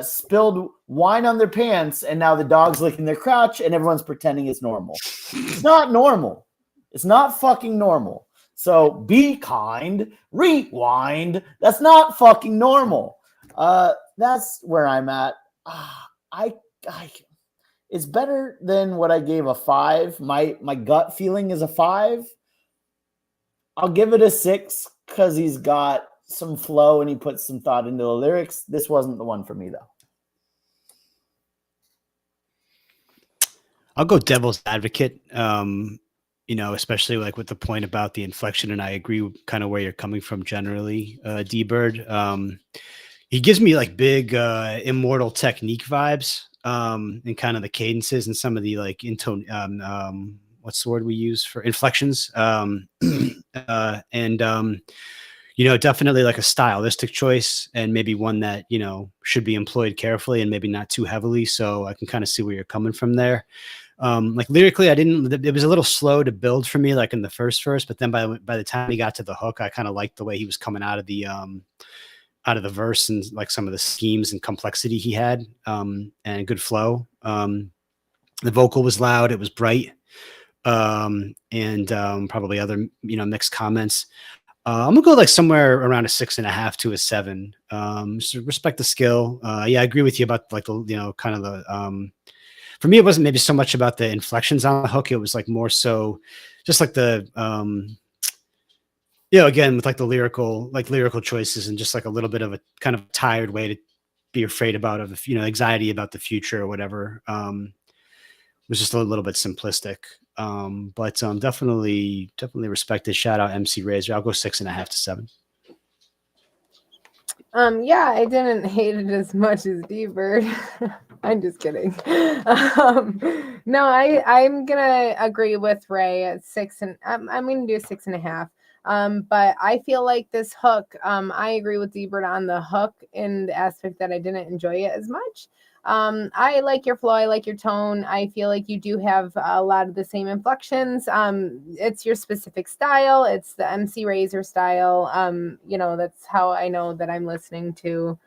spilled wine on their pants and now the dog's licking their crotch and everyone's pretending it's normal. It's not normal. It's not fucking normal. So be kind, rewind. That's not fucking normal. That's where I'm at. It's better than what I gave a 5. My gut feeling is a 5. I'll give it a 6 because he's got some flow and he puts some thought into the lyrics. This wasn't the one for me, though. I'll go devil's advocate, especially like with the point about the inflection. And I agree kind of where you're coming from generally, D-Bird. He gives me like big Immortal Technique vibes and kind of the cadences and some of the like what's the word we use for inflections? Definitely like a stylistic choice and maybe one that, should be employed carefully and maybe not too heavily. So I can kind of see where you're coming from there. Like lyrically, it was a little slow to build for me, like in the first verse, but then by the time he got to the hook, I kind of liked the way he was coming out of the verse and like some of the schemes and complexity he had, and good flow. The vocal was loud. It was bright. And probably other, mixed comments. I'm gonna go like somewhere around a 6.5 to a 7. So respect the skill. Yeah, I agree with you about like the, kind of the, for me, it wasn't maybe so much about the inflections on the hook. It was like more so just like the, again, with like the lyrical choices and just like a little bit of a kind of tired way to be afraid about anxiety about the future or whatever. It was just a little bit simplistic. But definitely respect it. Shout out MC Razor. I'll go 6.5 to 7. Yeah, I didn't hate it as much as D-Bird. I'm just kidding. No, I'm gonna agree with Ray at 6, and I'm gonna do 6.5. But I feel like this hook, I agree with D-Bird on the hook in the aspect that I didn't enjoy it as much. I like your flow. I like your tone. I feel like you do have a lot of the same inflections. It's your specific style. It's the MC Razor style. That's how I know that I'm listening to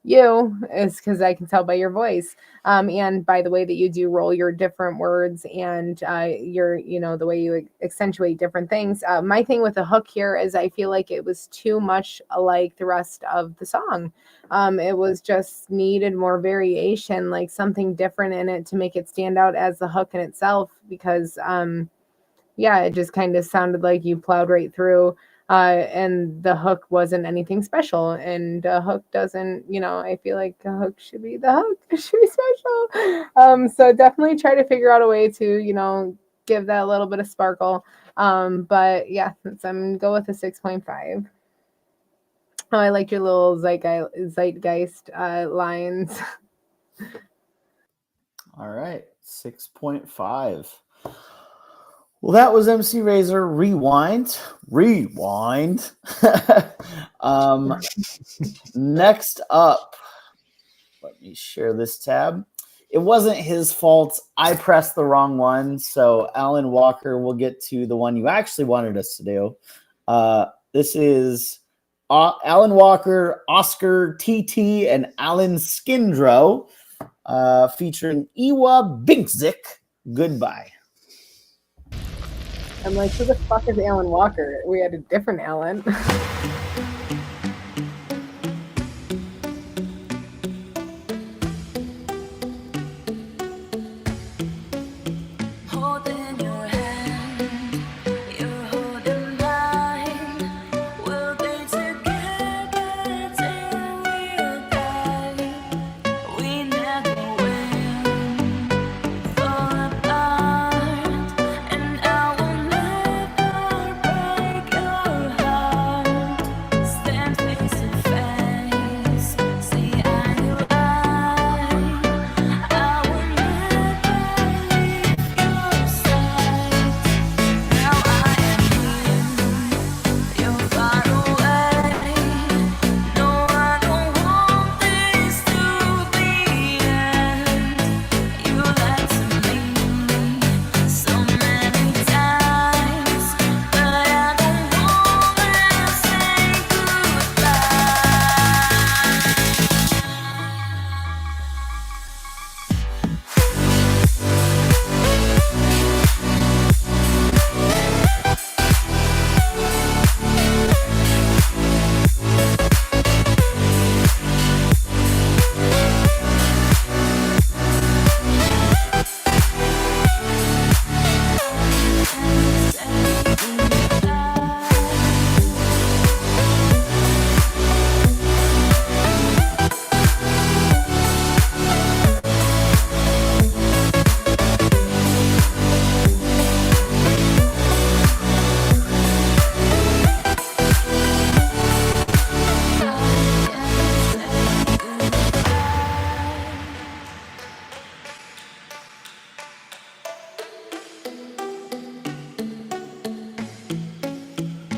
you, is because I can tell by your voice. And by the way that you do roll your different words and the way you accentuate different things. My thing with the hook here is I feel like it was too much like the rest of the song. It was just needed more variation, like something different in it to make it stand out as the hook in itself, because it just kind of sounded like you plowed right through. And the hook wasn't anything special, and a hook doesn't, I feel like a hook should be the hook. It should be special. So definitely try to figure out a way to, give that a little bit of sparkle. But yeah, I'm gonna go with a 6.5. Oh, I like your little zeitgeist lines. All right, 6.5. Well, that was MC Razor. Rewind. Next up, let me share this tab. It wasn't his fault. I pressed the wrong one. So Alan Walker, we'll get to the one you actually wanted us to do. This is Alan Walker, Oscar TT, and Alan Skindrow, featuring Iwa Binkzik. Goodbye. I'm like, who the fuck is Alan Walker? We had a different Alan.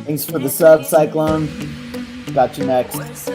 Thanks for the sub, Cyclone. Got you next.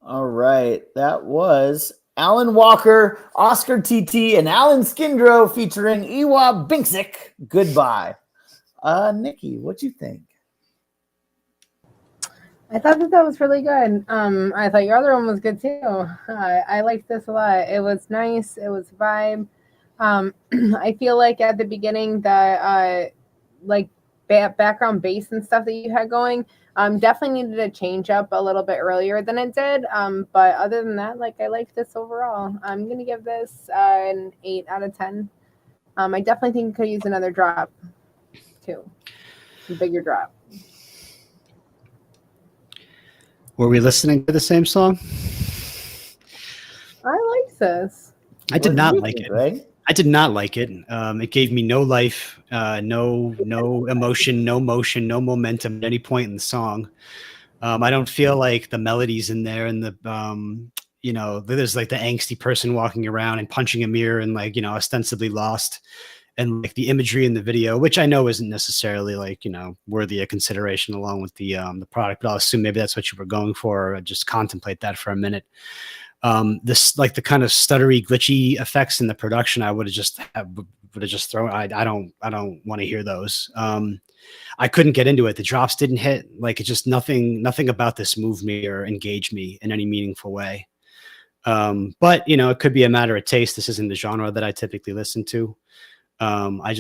All right, that was Alan Walker, Oscar TT, and Alan Skindrow featuring Ewa Binksick. Goodbye. Nikki, what'd you think? I thought that was really good. I thought your other one was good too. I liked this a lot. It was nice. It was a vibe. I feel like at the beginning the background bass and stuff that you had going definitely needed to change up a little bit earlier than it did. But other than that, I like this overall. I'm gonna give this an 8 out of 10. I definitely think you could use another drop too, a bigger drop. Were we listening to the same song? I like this. I did not like it. Right? I did not like it. It gave me no life, no emotion, no motion, no momentum at any point in the song. I don't feel like the melodies in there and the there's like the angsty person walking around and punching a mirror and ostensibly lost, and like the imagery in the video, which I know isn't necessarily worthy of consideration along with the product, but I'll assume maybe that's what you were going for, or just contemplate that for a minute. This the kind of stuttery, glitchy effects in the production, I would have just thrown. I don't want to hear those. I couldn't get into it. The drops didn't hit. It just nothing about this moved me or engaged me in any meaningful way. But it could be a matter of taste. This isn't the genre that I typically listen to. I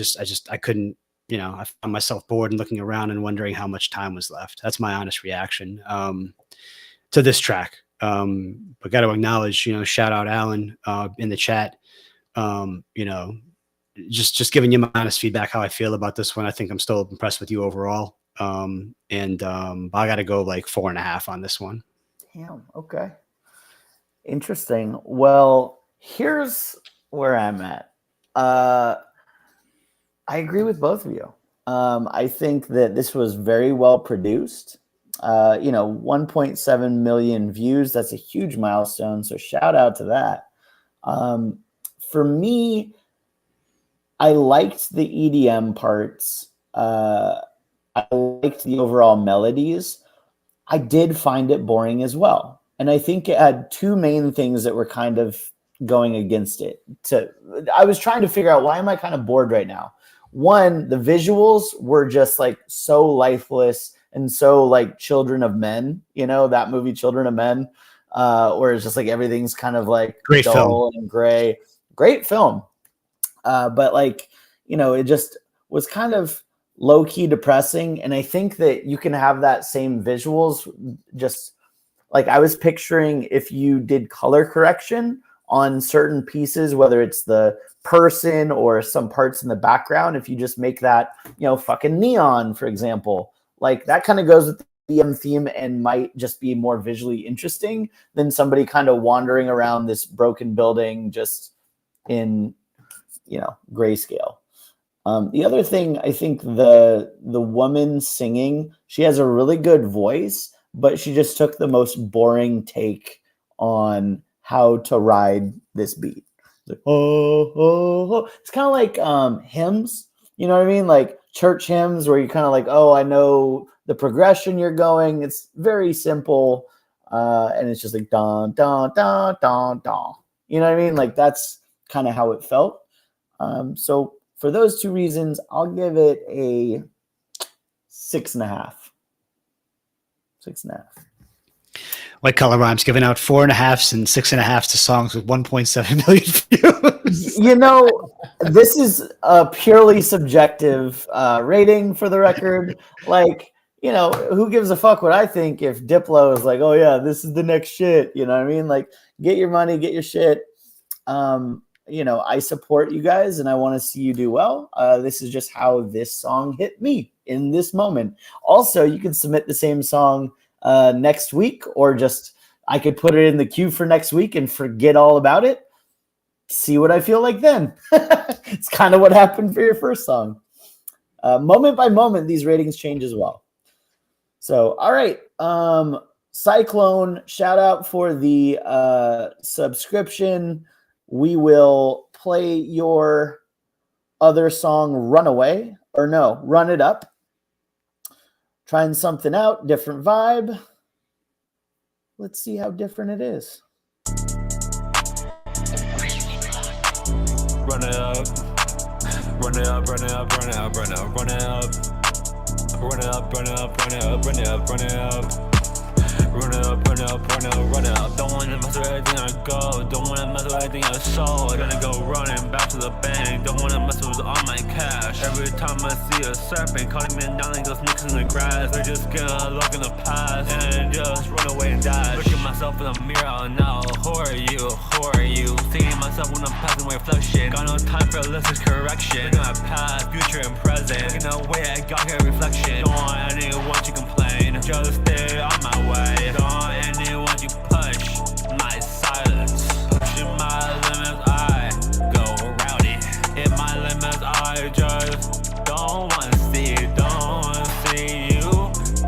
couldn't, I found myself bored and looking around and wondering how much time was left. That's my honest reaction to this track. But got to acknowledge, shout out Alan in the chat. Just giving you my honest feedback, how I feel about this one. I think I'm still impressed with you overall. I got to go 4.5 on this one. Damn. Okay. Interesting. Well, here's where I'm at. I agree with both of you. I think that this was very well produced. 1.7 million views. That's a huge milestone. So shout out to that. For me, I liked the EDM parts. I liked the overall melodies. I did find it boring as well. And I think it had two main things that were kind of going against it. I was trying to figure out, why am I kind of bored right now? One, the visuals were just so lifeless and so Children of Men, that movie Children of Men, where it's just everything's kind of great dull film and gray. Great film. But it just was kind of low key depressing. And I think that you can have that same visuals. Just I was picturing if you did color correction on certain pieces, whether it's the person or some parts in the background, if you just make that, fucking neon, for example, that kind of goes with EDM theme and might just be more visually interesting than somebody kind of wandering around this broken building just in, grayscale. The other thing, I think the woman singing, she has a really good voice, but she just took the most boring take on how to ride this beat. It's like, oh, oh, oh. It's kind of like hymns, you know what I mean? Like church hymns where you're kind of like, oh, I know the progression you're going. It's very simple. And it's just like, dun, dun, dun, dun, dun. You know what I mean? Like that's kind of how it felt. So for those two reasons, I'll give it a 6.5. 6.5. White Collar Rhymes giving out 4.5s and 6.5s to songs with 1.7 million views. This is a purely subjective rating for the record. Like, who gives a fuck what I think if Diplo is like, oh yeah, this is the next shit. You know what I mean? Like, get your money, get your shit. I support you guys and I want to see you do well. This is just how this song hit me in this moment. Also, you can submit the same song next week, or just I could put it in the queue for next week and forget all about it. See what I feel like then. It's kind of what happened for your first song. Moment by moment, these ratings change as well. So, all right. Cyclone, shout out for the subscription. We will play your other song, Runaway, or no, Run It Up. Trying something out, different vibe. Let's see how different it is. Run it up. Run it up, run it up, run it up, run it up, run it up. Run it up, run it up, run it up, run it up, run it up. Run it up, run it up, run it up, run it up. Don't wanna mess with everything I go. Don't wanna mess with everything I sold. Gonna go running back to the bank. Don't wanna mess with all my cash. Every time I see a serpent calling me down like those nicks in the grass, they're just gonna look in the past and just run away and die. Look at myself in the mirror now. Who are you? Who are you? Seeing myself when I'm passing my reflection. Got no time for listless correction. Look at my past, future, and present. Looking the way I got here, reflection. Don't want anyone to complain. Just stay on my way. Don't anyone to push my silence. Pushing my limits, I go rowdy. In my limits, I just don't wanna see you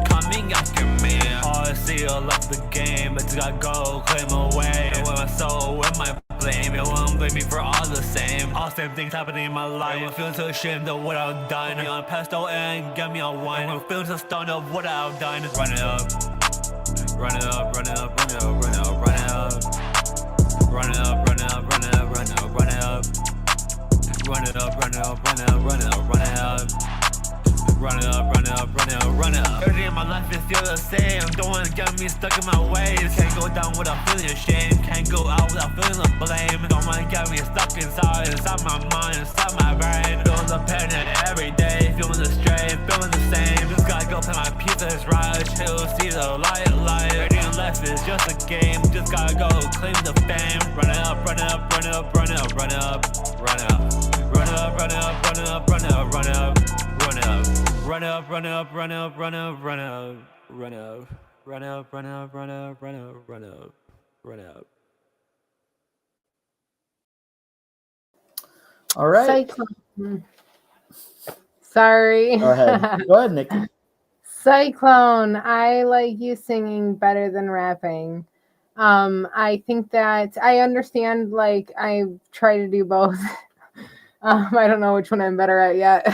coming after me. All I see, I love the game, but gotta go claim away. With my soul, with my blame, it won't blame me for all the same. All same things happening in my life. I'm feeling so ashamed of what I've done. Me on pesto and get me on wine. I'm feeling so stoned of what I've done. Run it up. Run it up, run it up, run it up, run it up, run it up. Run it up, run it up, run it up, run it up, run it up. Run it up, run it up, run it up, run it up, run it up. Run it up, run it up, run it up, run it up. Everything in my life is still the same. Don't wanna get me stuck in my ways. Can't go down without feeling ashamed. Can't go out without feeling the blame. Don't wanna get me stuck inside my mind, inside my brain. Feeling the pain every day, feeling the strain, feeling the same. Just gotta go play my pieces right, chill, see the light. Everything in life is just a game. Just gotta go claim the fame. Run it up, run it up, run it up, run it up, run it up, run it up. Run it up, run it up, run it up, run it up, run it up, run it up. Run up, run up, run up, run up, run up, run up, run up, run up, run up, run up, run up, run up. All right. Cyclone. Sorry. Go ahead. Go ahead, Nikki. Cyclone, I like you singing better than rapping. I think that I understand, like, I try to do both. I don't know which one I'm better at yet.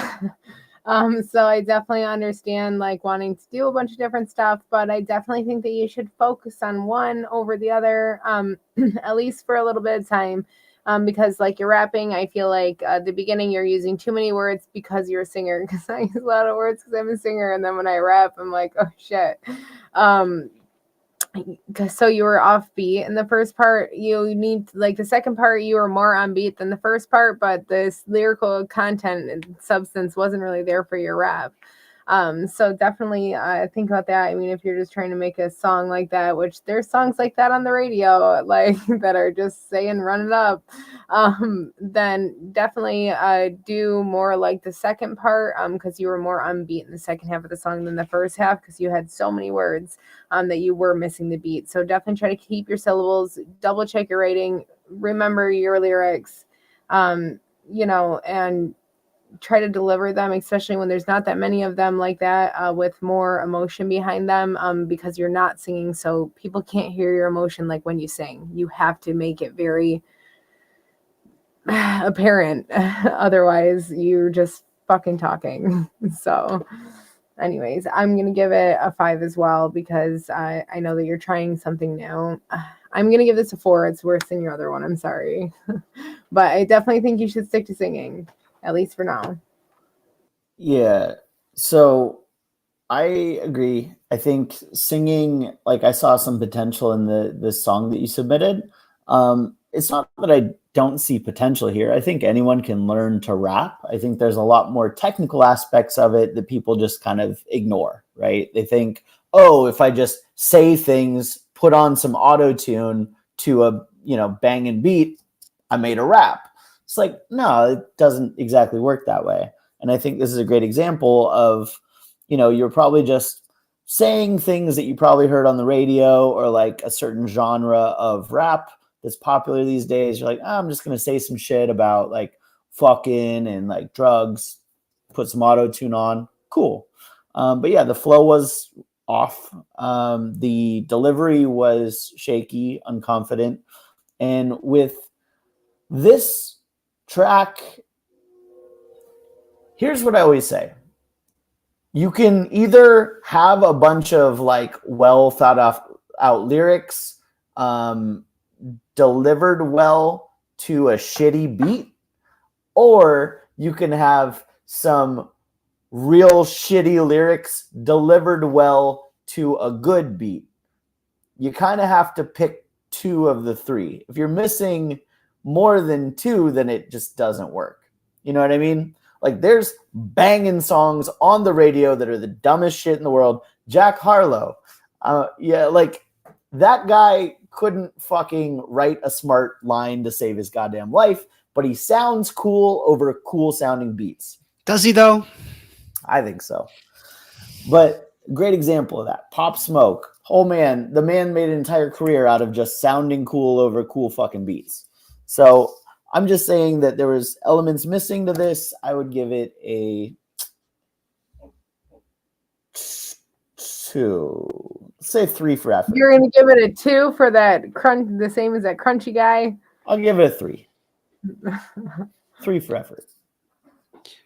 So I definitely understand like wanting to do a bunch of different stuff, but I definitely think that you should focus on one over the other, at least for a little bit of time. Because like you're rapping, I feel like at the beginning you're using too many words because you're a singer, because I use a lot of words because I'm a singer. And then when I rap, I'm like, oh shit. So you were offbeat in the first part. You need, like, the second part you were more on beat than the first part, but this lyrical content and substance wasn't really there for your rap. So definitely think about that. I mean, if you're just trying to make a song like that, which there's songs like that on the radio, like that are just saying run it up, then definitely do more like the second part, because you were more upbeat in the second half of the song than the first half, because you had so many words that you were missing the beat. So definitely try to keep your syllables, double check your writing, remember your lyrics, and try to deliver them, especially when there's not that many of them like that, with more emotion behind them, because you're not singing, so people can't hear your emotion like when you sing. You have to make it very apparent. Otherwise, you're just fucking talking. So anyways, I'm going to give it a 5 as well, because I know that you're trying something new. I'm going to give this a 4. It's worse than your other one. I'm sorry. But I definitely think you should stick to singing, at least for now. Yeah. So I agree. I think singing, like I saw some potential in the song that you submitted. It's not that I don't see potential here. I think anyone can learn to rap. I think there's a lot more technical aspects of it that people just kind of ignore, right? They think, oh, if I just say things, put on some auto-tune to a, banging beat, I made a rap. It's like, no, it doesn't exactly work that way. And I think this is a great example of, you're probably just saying things that you probably heard on the radio, or like a certain genre of rap that's popular these days. You're like, I'm just going to say some shit about like fucking and like drugs, put some auto tune on. Cool. But yeah, the flow was off. The delivery was shaky, unconfident. And with this track, here's what I always say. You can either have a bunch of like well thought out lyrics, delivered well to a shitty beat, or you can have some real shitty lyrics delivered well to a good beat. You kind of have to pick 2 of the 3. If you're missing more than 2, then it just doesn't work. You know what I mean? Like, there's banging songs on the radio that are the dumbest shit in the world. Jack Harlow. Like, that guy couldn't fucking write a smart line to save his goddamn life, but he sounds cool over cool sounding beats. Does he though? I think so. But great example of that. Pop Smoke. Oh man, the man made an entire career out of just sounding cool over cool fucking beats. So I'm just saying that there was elements missing to this. I would give it a 2. Let's say 3 for effort. You're going to give it a 2 for that crunch, the same as that crunchy guy? I'll give it a 3. 3 for effort.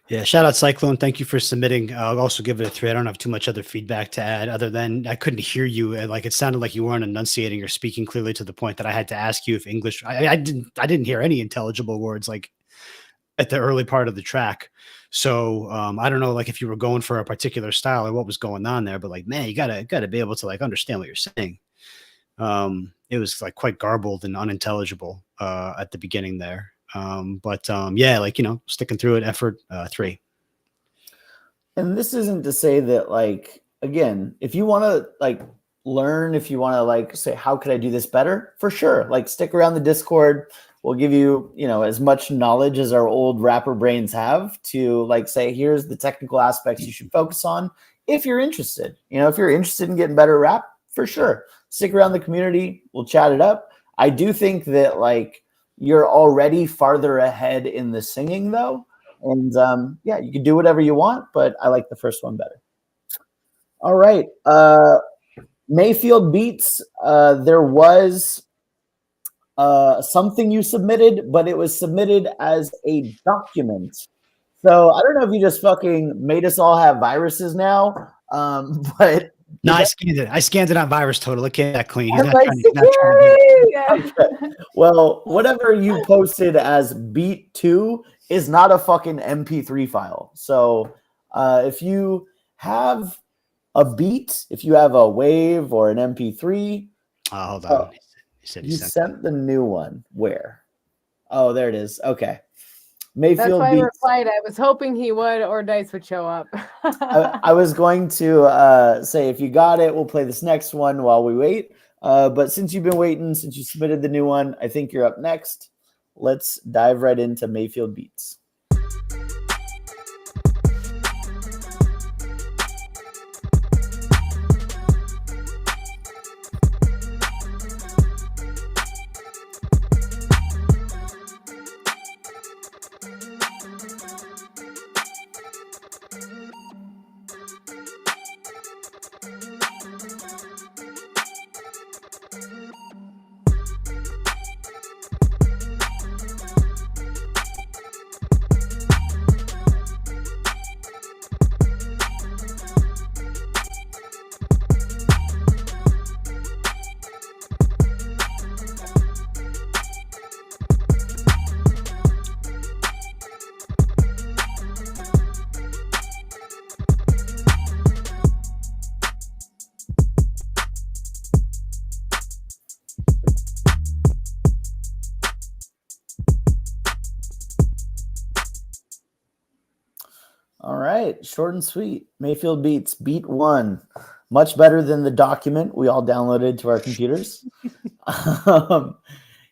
Yeah, shout out Cyclone. Thank you for submitting. I'll also give it a 3. I don't have too much other feedback to add, other than I couldn't hear you. Like, it sounded like you weren't enunciating or speaking clearly, to the point that I had to ask you if English. I didn't hear any intelligible words like at the early part of the track. So I don't know, like, if you were going for a particular style or what was going on there, but like, man, you gotta be able to like understand what you're saying. It was like quite garbled and unintelligible at the beginning there. Yeah, like, sticking through it, effort, 3. And this isn't to say that, like, again, if you want to like learn, if you want to like say, how could I do this better? For sure. Like, stick around the Discord. We'll give you, as much knowledge as our old rapper brains have to like say, here's the technical aspects you should focus on. If you're interested, if you're interested in getting better rap, for sure. Stick around the community. We'll chat it up. I do think that like, you're already farther ahead in the singing though. And yeah, you can do whatever you want, but I like the first one better. All right. Mayfield Beats. There was something you submitted, but it was submitted as a document. So I don't know if you just fucking made us all have viruses now. But no, I scanned it on Virus Total. It came that clean. Okay. Well, whatever you posted as beat 2 is not a fucking MP3 file. So if you have a beat, if you have a wave or an MP3, hold on. He said you sent the new one. Where? Oh, there it is. Okay. Mayfield why I beats. replied. I was hoping he would or Dice would show up. I was going to say, if you got it, we'll play this next one while we wait. But since you've been waiting, since you submitted the new one, I think you're up next. Let's dive right into Mayfield Beats. All right, short and sweet. Mayfield Beats, beat 1. Much better than the document we all downloaded to our computers.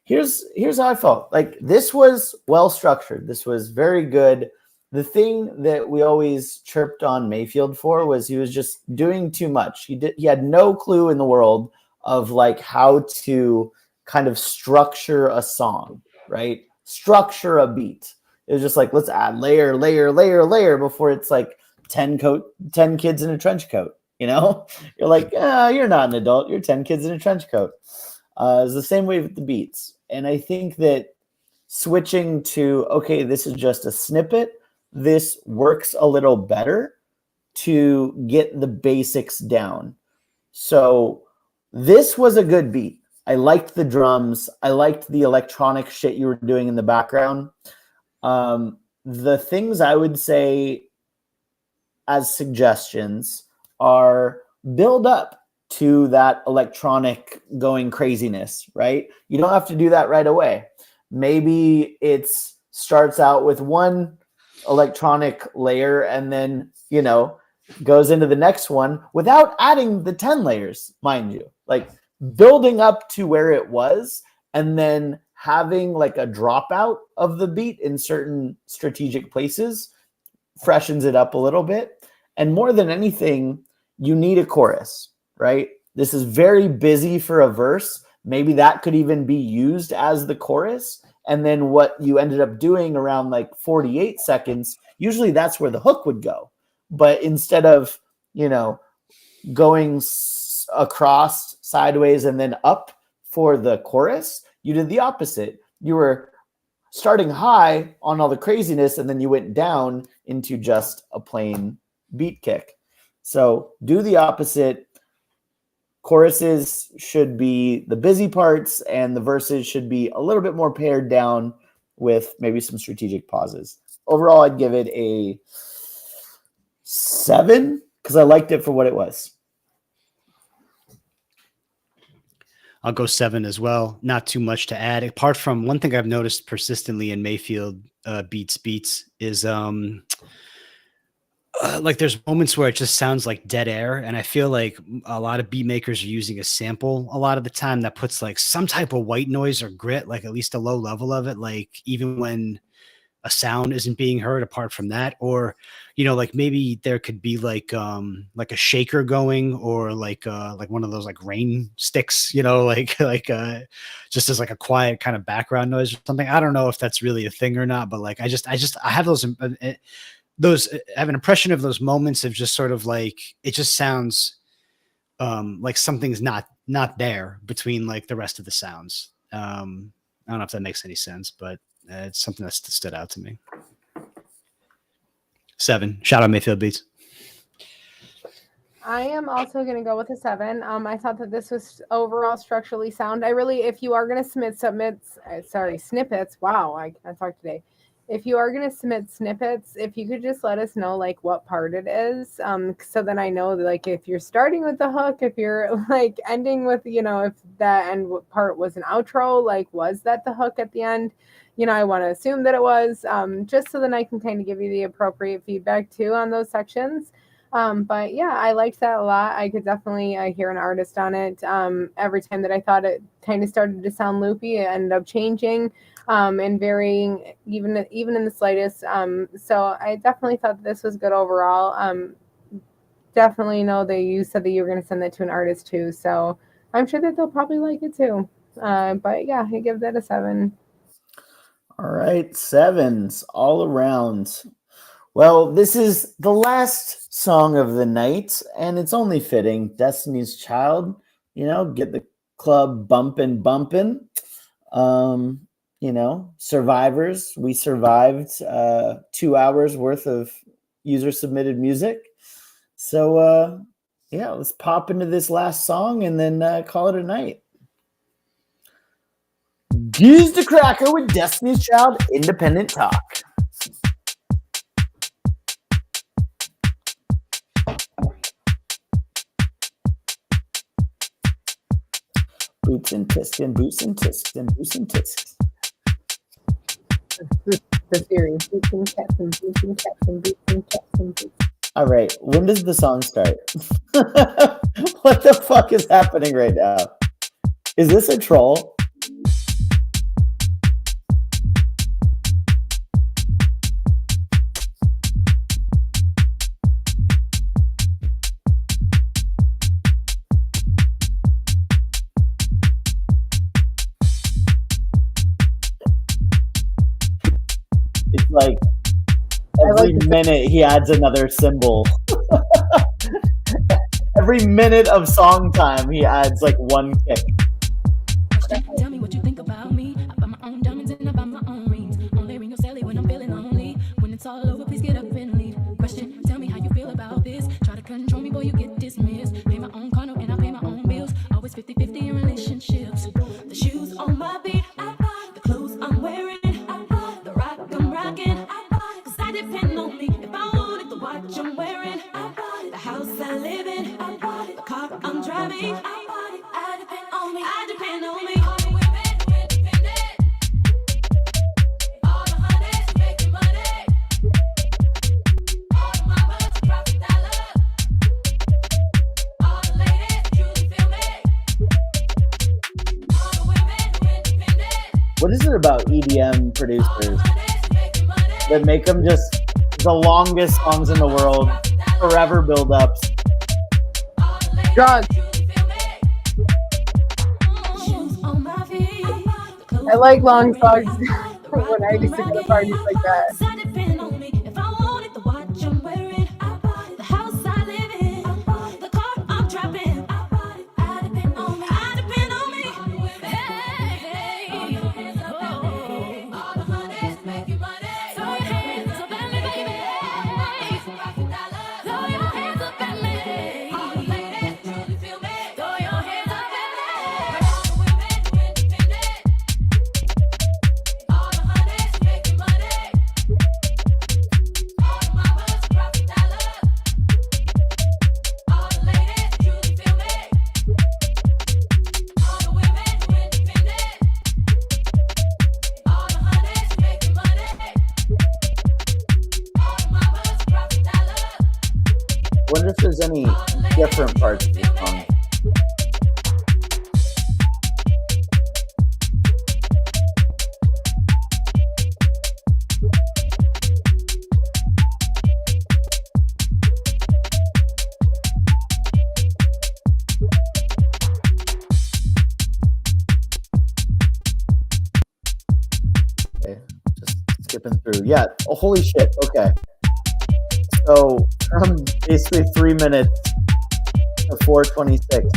Here's how I felt. Like, this was well structured. This was very good. The thing that we always chirped on Mayfield for was he was just doing too much. He had no clue in the world of like how to kind of structure a song, right? Structure a beat. It was just like, let's add layer before it's like 10 kids in a trench coat. You know, you're like, you're not an adult. You're 10 kids in a trench coat. It's the same way with the beats. And I think that switching to, okay, this is just a snippet. This works a little better to get the basics down. So this was a good beat. I liked the drums. I liked the electronic shit you were doing in the background. The things I would say as suggestions are build up to that electronic going craziness, right? You don't have to do that right away. Maybe it starts out with one electronic layer and then, you know, goes into the next one without adding the 10 layers, mind you. Like, building up to where it was and then having like a dropout of the beat in certain strategic places freshens it up a little bit. And more than anything, you need a chorus, right? This is very busy for a verse. Maybe that could even be used as the chorus. And then what you ended up doing around like 48 seconds, usually that's where the hook would go. But instead of, you know, going across, sideways, and then up for the chorus, you did the opposite. You were starting high on all the craziness, and then you went down into just a plain beat kick. So do the opposite. Choruses should be the busy parts, and the verses should be a little bit more pared down with maybe some strategic pauses. Overall, I'd give it a 7 because I liked it for what it was. I'll go 7 as well. Not too much to add. Apart from one thing I've noticed persistently in Mayfield beats is like there's moments where it just sounds like dead air. And I feel like a lot of beat makers are using a sample a lot of the time that puts like some type of white noise or grit, like at least a low level of it. Like even when a sound isn't being heard apart from that, or, you know, like maybe there could be like a shaker going, or like one of those like rain sticks, you know, just as like a quiet kind of background noise or something. I don't know if that's really a thing or not, but like, I have I have an impression of those moments of just sort of like, it just sounds like something's not there between like the rest of the sounds. I don't know if that makes any sense, but it's something that stood out to me. 7. Shout out Mayfield Beats. I am also going to go with a 7. I thought that this was overall structurally sound. I really, if you are going to submit snippets, wow, I can't talk today. if you are going to submit snippets, if you could just let us know like what part it is, so then I know that, like, if you're starting with the hook, if you're like ending with, if that end part was an outro, like was that the hook at the end? I want to assume that it was, just so then I can kind of give you the appropriate feedback too on those sections. But yeah, I liked that a lot. I could definitely hear an artist on it. Every time that I thought it kind of started to sound loopy, it ended up changing and varying even in the slightest. So I definitely thought this was good overall. Definitely know that you said that you were going to send that to an artist too. So I'm sure that they'll probably like it too. But yeah, I give that a 7. All right, 7s all around. Well, this is the last song of the night, and it's only fitting. Destiny's Child, get the club bumping. Survivors. We survived 2 hours worth of user-submitted music. So, let's pop into this last song and then call it a night. Geez the Cracker with Destiny's Child, Independent Talk. Boots and tisks, boots and tisks, boots and tisks. The series. Boots and cats and boots and cats and boots and cats and boots. All right, when does the song start? What the fuck is happening right now? Is this a troll? It's like every minute he adds another symbol. Every minute of song time he adds like one kick. Tell me what you think about me. I buy my own diamonds and I buy my own rings. Only ring your celly when I'm feeling lonely. When it's all over, please get up and leave. Question, tell me how you feel about this. Try to control me, boy, you get dismissed. Pay my own condo and I pay my own bills. Always 50-50 in relationships. The shoes on my feet, the clothes I'm wearing, the rock I'm rocking. Cause I depend on me. If I wanted the watch I'm wearing, the house I live in, the car I'm driving, I depend on me. I depend on me. What is it about EDM producers that make them just the longest songs in the world, forever build-ups? Drugs. I like long songs when I used to go to parties like that. Wonder if there's any different parts of the song. Okay, just skipping through. Yeah. Oh, holy shit. Okay. So from basically 3 minutes to 4:26.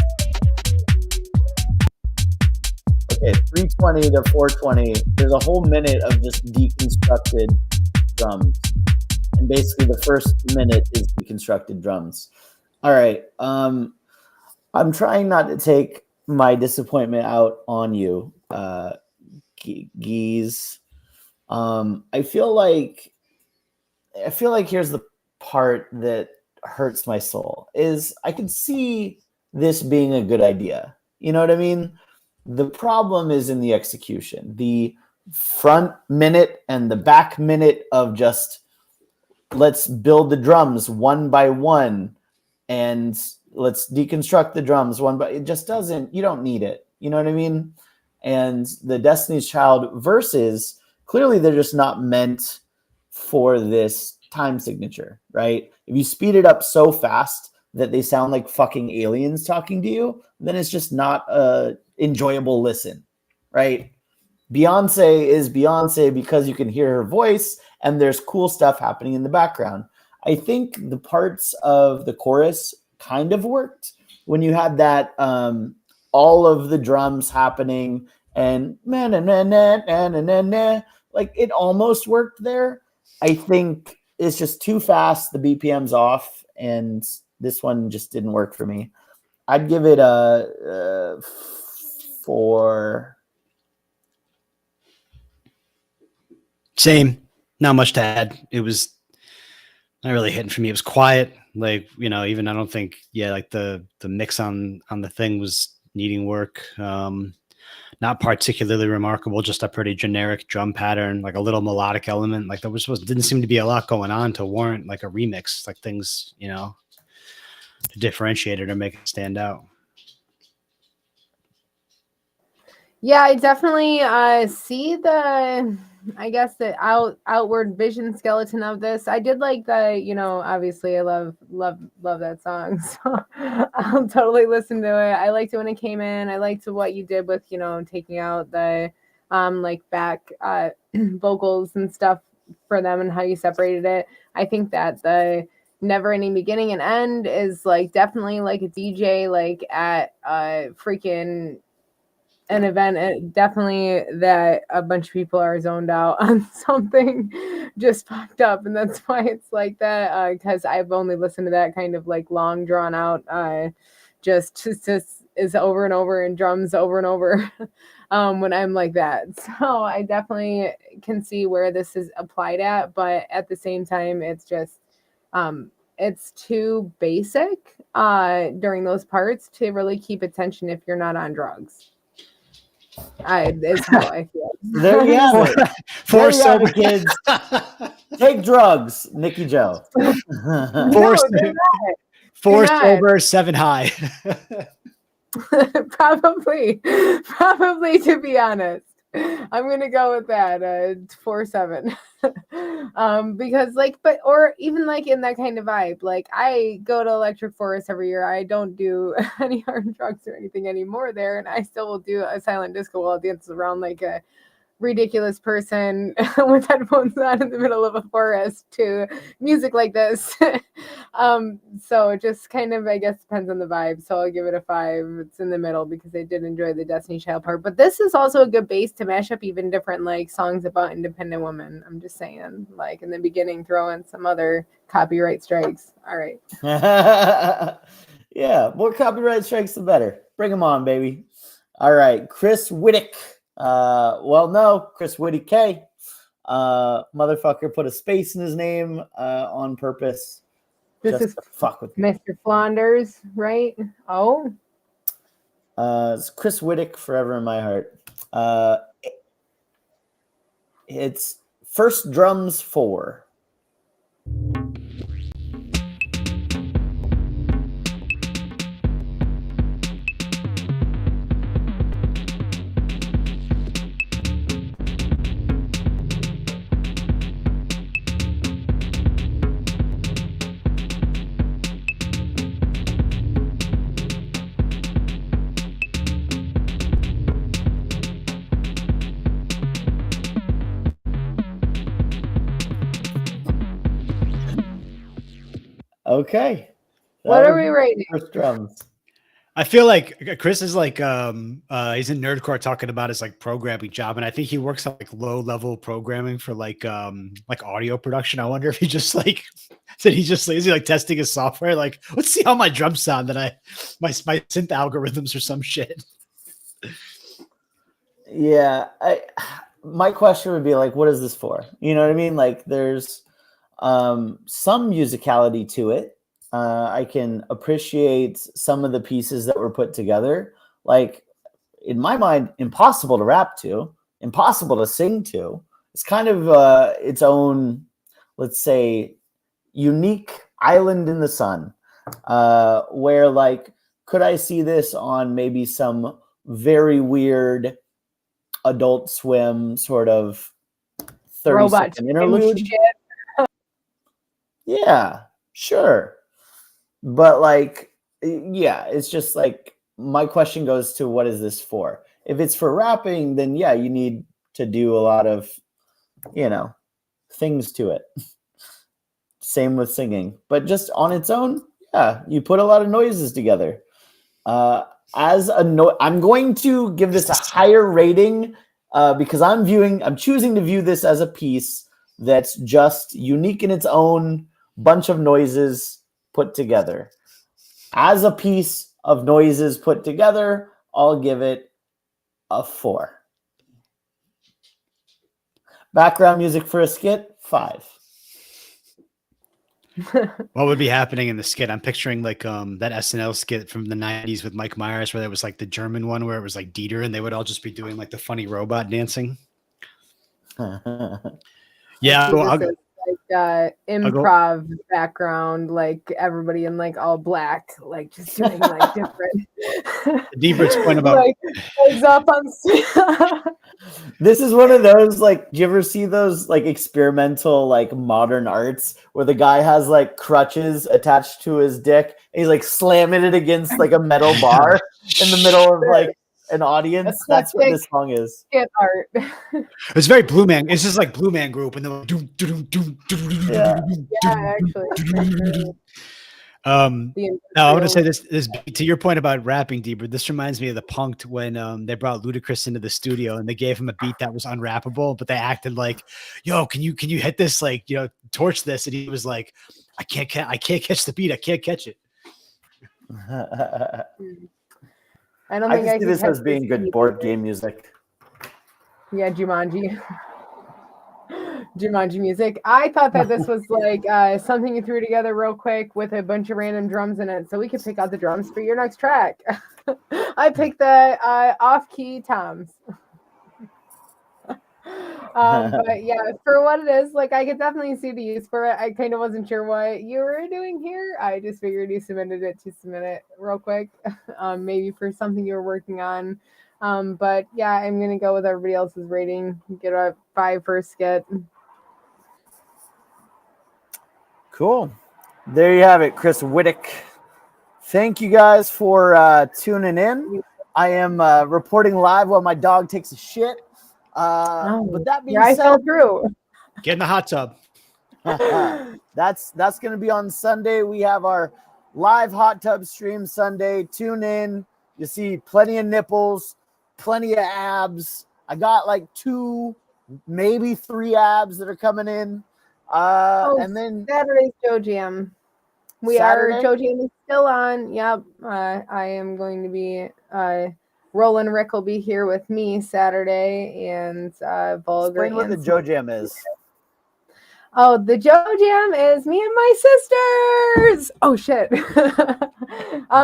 Okay, 3:20 to 4:20. There's a whole minute of just deconstructed drums, and basically the first minute is deconstructed drums. All right. I'm trying not to take my disappointment out on you, Geese. I feel like here's the part that hurts my soul is I can see this being a good idea. You know what I mean? The problem is in the execution. The front minute and the back minute of just let's build the drums one by one and let's deconstruct the drums one by it just doesn't, you don't need it. You know what I mean? And the Destiny's Child verses, clearly they're just not meant for this time signature, right? If you speed it up so fast that they sound like fucking aliens talking to you, then it's just not a enjoyable listen, right? Beyonce is Beyonce because you can hear her voice and there's cool stuff happening in the background. I think the parts of the chorus kind of worked when you had that all of the drums happening and like it almost worked there. I think it's just too fast. The BPM's off, and this one just didn't work for me. I'd give it a 4. Same. Not much to add. It was not really hitting for me. It was quiet. Like, you know, even I don't think, like the mix on the thing was needing work. Not particularly remarkable, just a pretty generic drum pattern, like a little melodic element. Like didn't seem to be a lot going on to warrant like a remix, like things, you know, to differentiate it or make it stand out. Yeah, I definitely see the outward vision skeleton of this. I did like the, you know, obviously I love that song. So I'll totally listen to it. I liked it when it came in. I liked what you did with, you know, taking out the like back vocals and stuff for them and how you separated it. I think that the never ending beginning and end is like definitely like a DJ like at freaking an event, definitely that a bunch of people are zoned out on something just fucked up, and that's why it's like that, because I've only listened to that kind of like long drawn out just is over and over and drums over and over when I'm like that. So I definitely can see where this is applied at, but at the same time it's just it's too basic during those parts to really keep attention if you're not on drugs. It's how I feel. There you have it. Four sober kids. Take drugs, Nikey Joe. Four sober, 7 high. Probably, to be honest. I'm gonna go with that 4-7 because like, but or even like in that kind of vibe, like I go to Electric Forest every year. I don't do any hard drugs or anything anymore there, and I still will do a silent disco while it dances around like a ridiculous person with headphones on in the middle of a forest to music like this. So it just kind of, I guess, depends on the vibe. So I'll give it a 5. It's in the middle because I did enjoy the Destiny Child part. But this is also a good base to mash up even different like songs about independent women. I'm just saying, like in the beginning, throw in some other copyright strikes. All right. Yeah, more copyright strikes the better. Bring them on, baby. All right, Chris Whittick. Chris Whitty K. Motherfucker put a space in his name on purpose. This is fuck with Mr. Flanders, right? Oh. It's Chris Whittick, forever in my heart. It's First Drums 4. Okay. What are we rating? First drums. I feel like Chris is like he's in Nerdcore talking about his like programming job, and I think he works on like low level programming for like audio production. I wonder if he just like said he's just lazy, like testing his software. Like, let's see how my drums sound that my synth algorithms or some shit. Yeah, my question would be like, what is this for? You know what I mean? Like, there's some musicality to it. I can appreciate some of the pieces that were put together. Like, in my mind, impossible to rap to, impossible to sing to. It's kind of its own, let's say, unique island in the sun, where, like, could I see this on maybe some very weird Adult Swim sort of 30-second interlude? Yeah, sure. But, like, yeah, it's just like, my question goes to, what is this for? If it's for rapping, then yeah, you need to do a lot of, things to it. Same with singing. But just on its own, yeah, you put a lot of noises together. I'm going to give this a higher rating because I'm choosing to view this as a piece that's just unique in its own bunch of noises put together. As a piece of noises put together, I'll give it a 4. Background music for a skit, 5. What would be happening in the skit? I'm picturing like that SNL skit from the 90s with Mike Myers, where there was like the German one where it was like Dieter and they would all just be doing like the funny robot dancing. Yeah. Improv background, like everybody in like all black, like just doing like different. Deeper's point about like legs up on This is one of those, like, do you ever see those like experimental like modern arts where the guy has like crutches attached to his dick and he's like slamming it against like a metal bar in the middle of like an audience? That's what this song is. Skit art. It's very Blue Man. It's just like Blue Man Group, and then yeah, actually. Now I want to say this to your point about rapping, Deeper. This reminds me of the Punk'd when they brought Ludacris into the studio and they gave him a beat that was unrappable, but they acted like, "Yo, can you hit this? Like, torch this?" And he was like, "I can't catch the beat. I can't catch it." I don't think I can see this as being good board game music. Yeah, Jumanji music. I thought that this was like something you threw together real quick with a bunch of random drums in it, so we could pick out the drums for your next track. I picked the off-key toms. But yeah, for what it is, like, I could definitely see the use for it. I kind of wasn't sure what you were doing here. I just figured you submitted it to submit it real quick, maybe for something you were working on. But yeah, I'm gonna go with everybody else's rating. Get a 5 for a skit. Cool. There you have it, Chris Whittick. Thank you guys for tuning in. I am reporting live while my dog takes a shit. But that being said, I fell through. Get in the hot tub. That's going to be on Sunday. We have our live hot tub stream Sunday. Tune in. You see plenty of nipples, plenty of abs. I got like 2, maybe 3 abs that are coming in. And then Saturday's Joe Jam. Joe Jam is still on. Yep. I am going to be Roland Rick will be here with me Saturday, and Vulgar. Explain what the Joe Jam is. Oh, the Joe Jam is me and my sisters. Oh shit.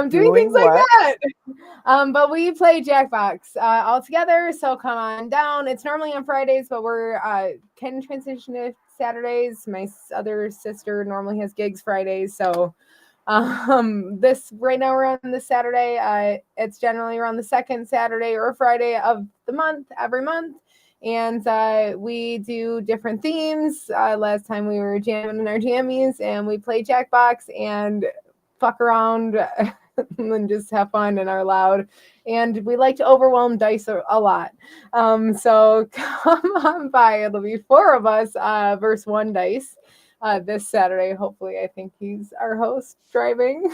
Doing things like that. But we play Jackbox all together, so come on down. It's normally on Fridays, but we're can transition to Saturdays. My other sister normally has gigs Fridays, so this right now we're on this Saturday. It's generally around the second Saturday or Friday of the month, every month. And we do different themes. Last time we were jamming in our jammies, and we play Jackbox and fuck around and just have fun and are loud. And we like to overwhelm dice a lot. So come on by. It'll be 4 of us versus 1 dice this Saturday. Hopefully, I think he's our host driving.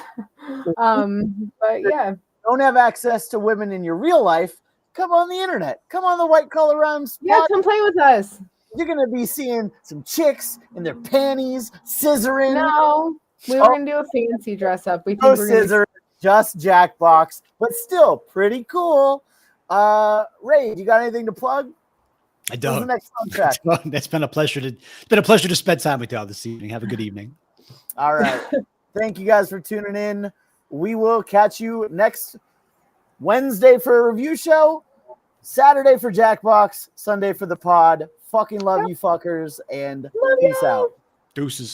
But yeah. Don't have access to women in your real life. Come on the internet. Come on the White Collar Rhymes. Yeah, come play with us. You're going to be seeing some chicks in their panties, scissoring. No, we were going to do a fancy dress up. We think no scissors, just Jackbox, but still pretty cool. Ray, you got anything to plug? I Who's don't. the next soundtrack? It's been a pleasure to spend time with y'all this evening. Have a good evening. All right. Thank you guys for tuning in. We will catch you next Wednesday for a review show, Saturday for Jackbox, Sunday for the pod. Fucking love you fuckers, and peace out. Deuces.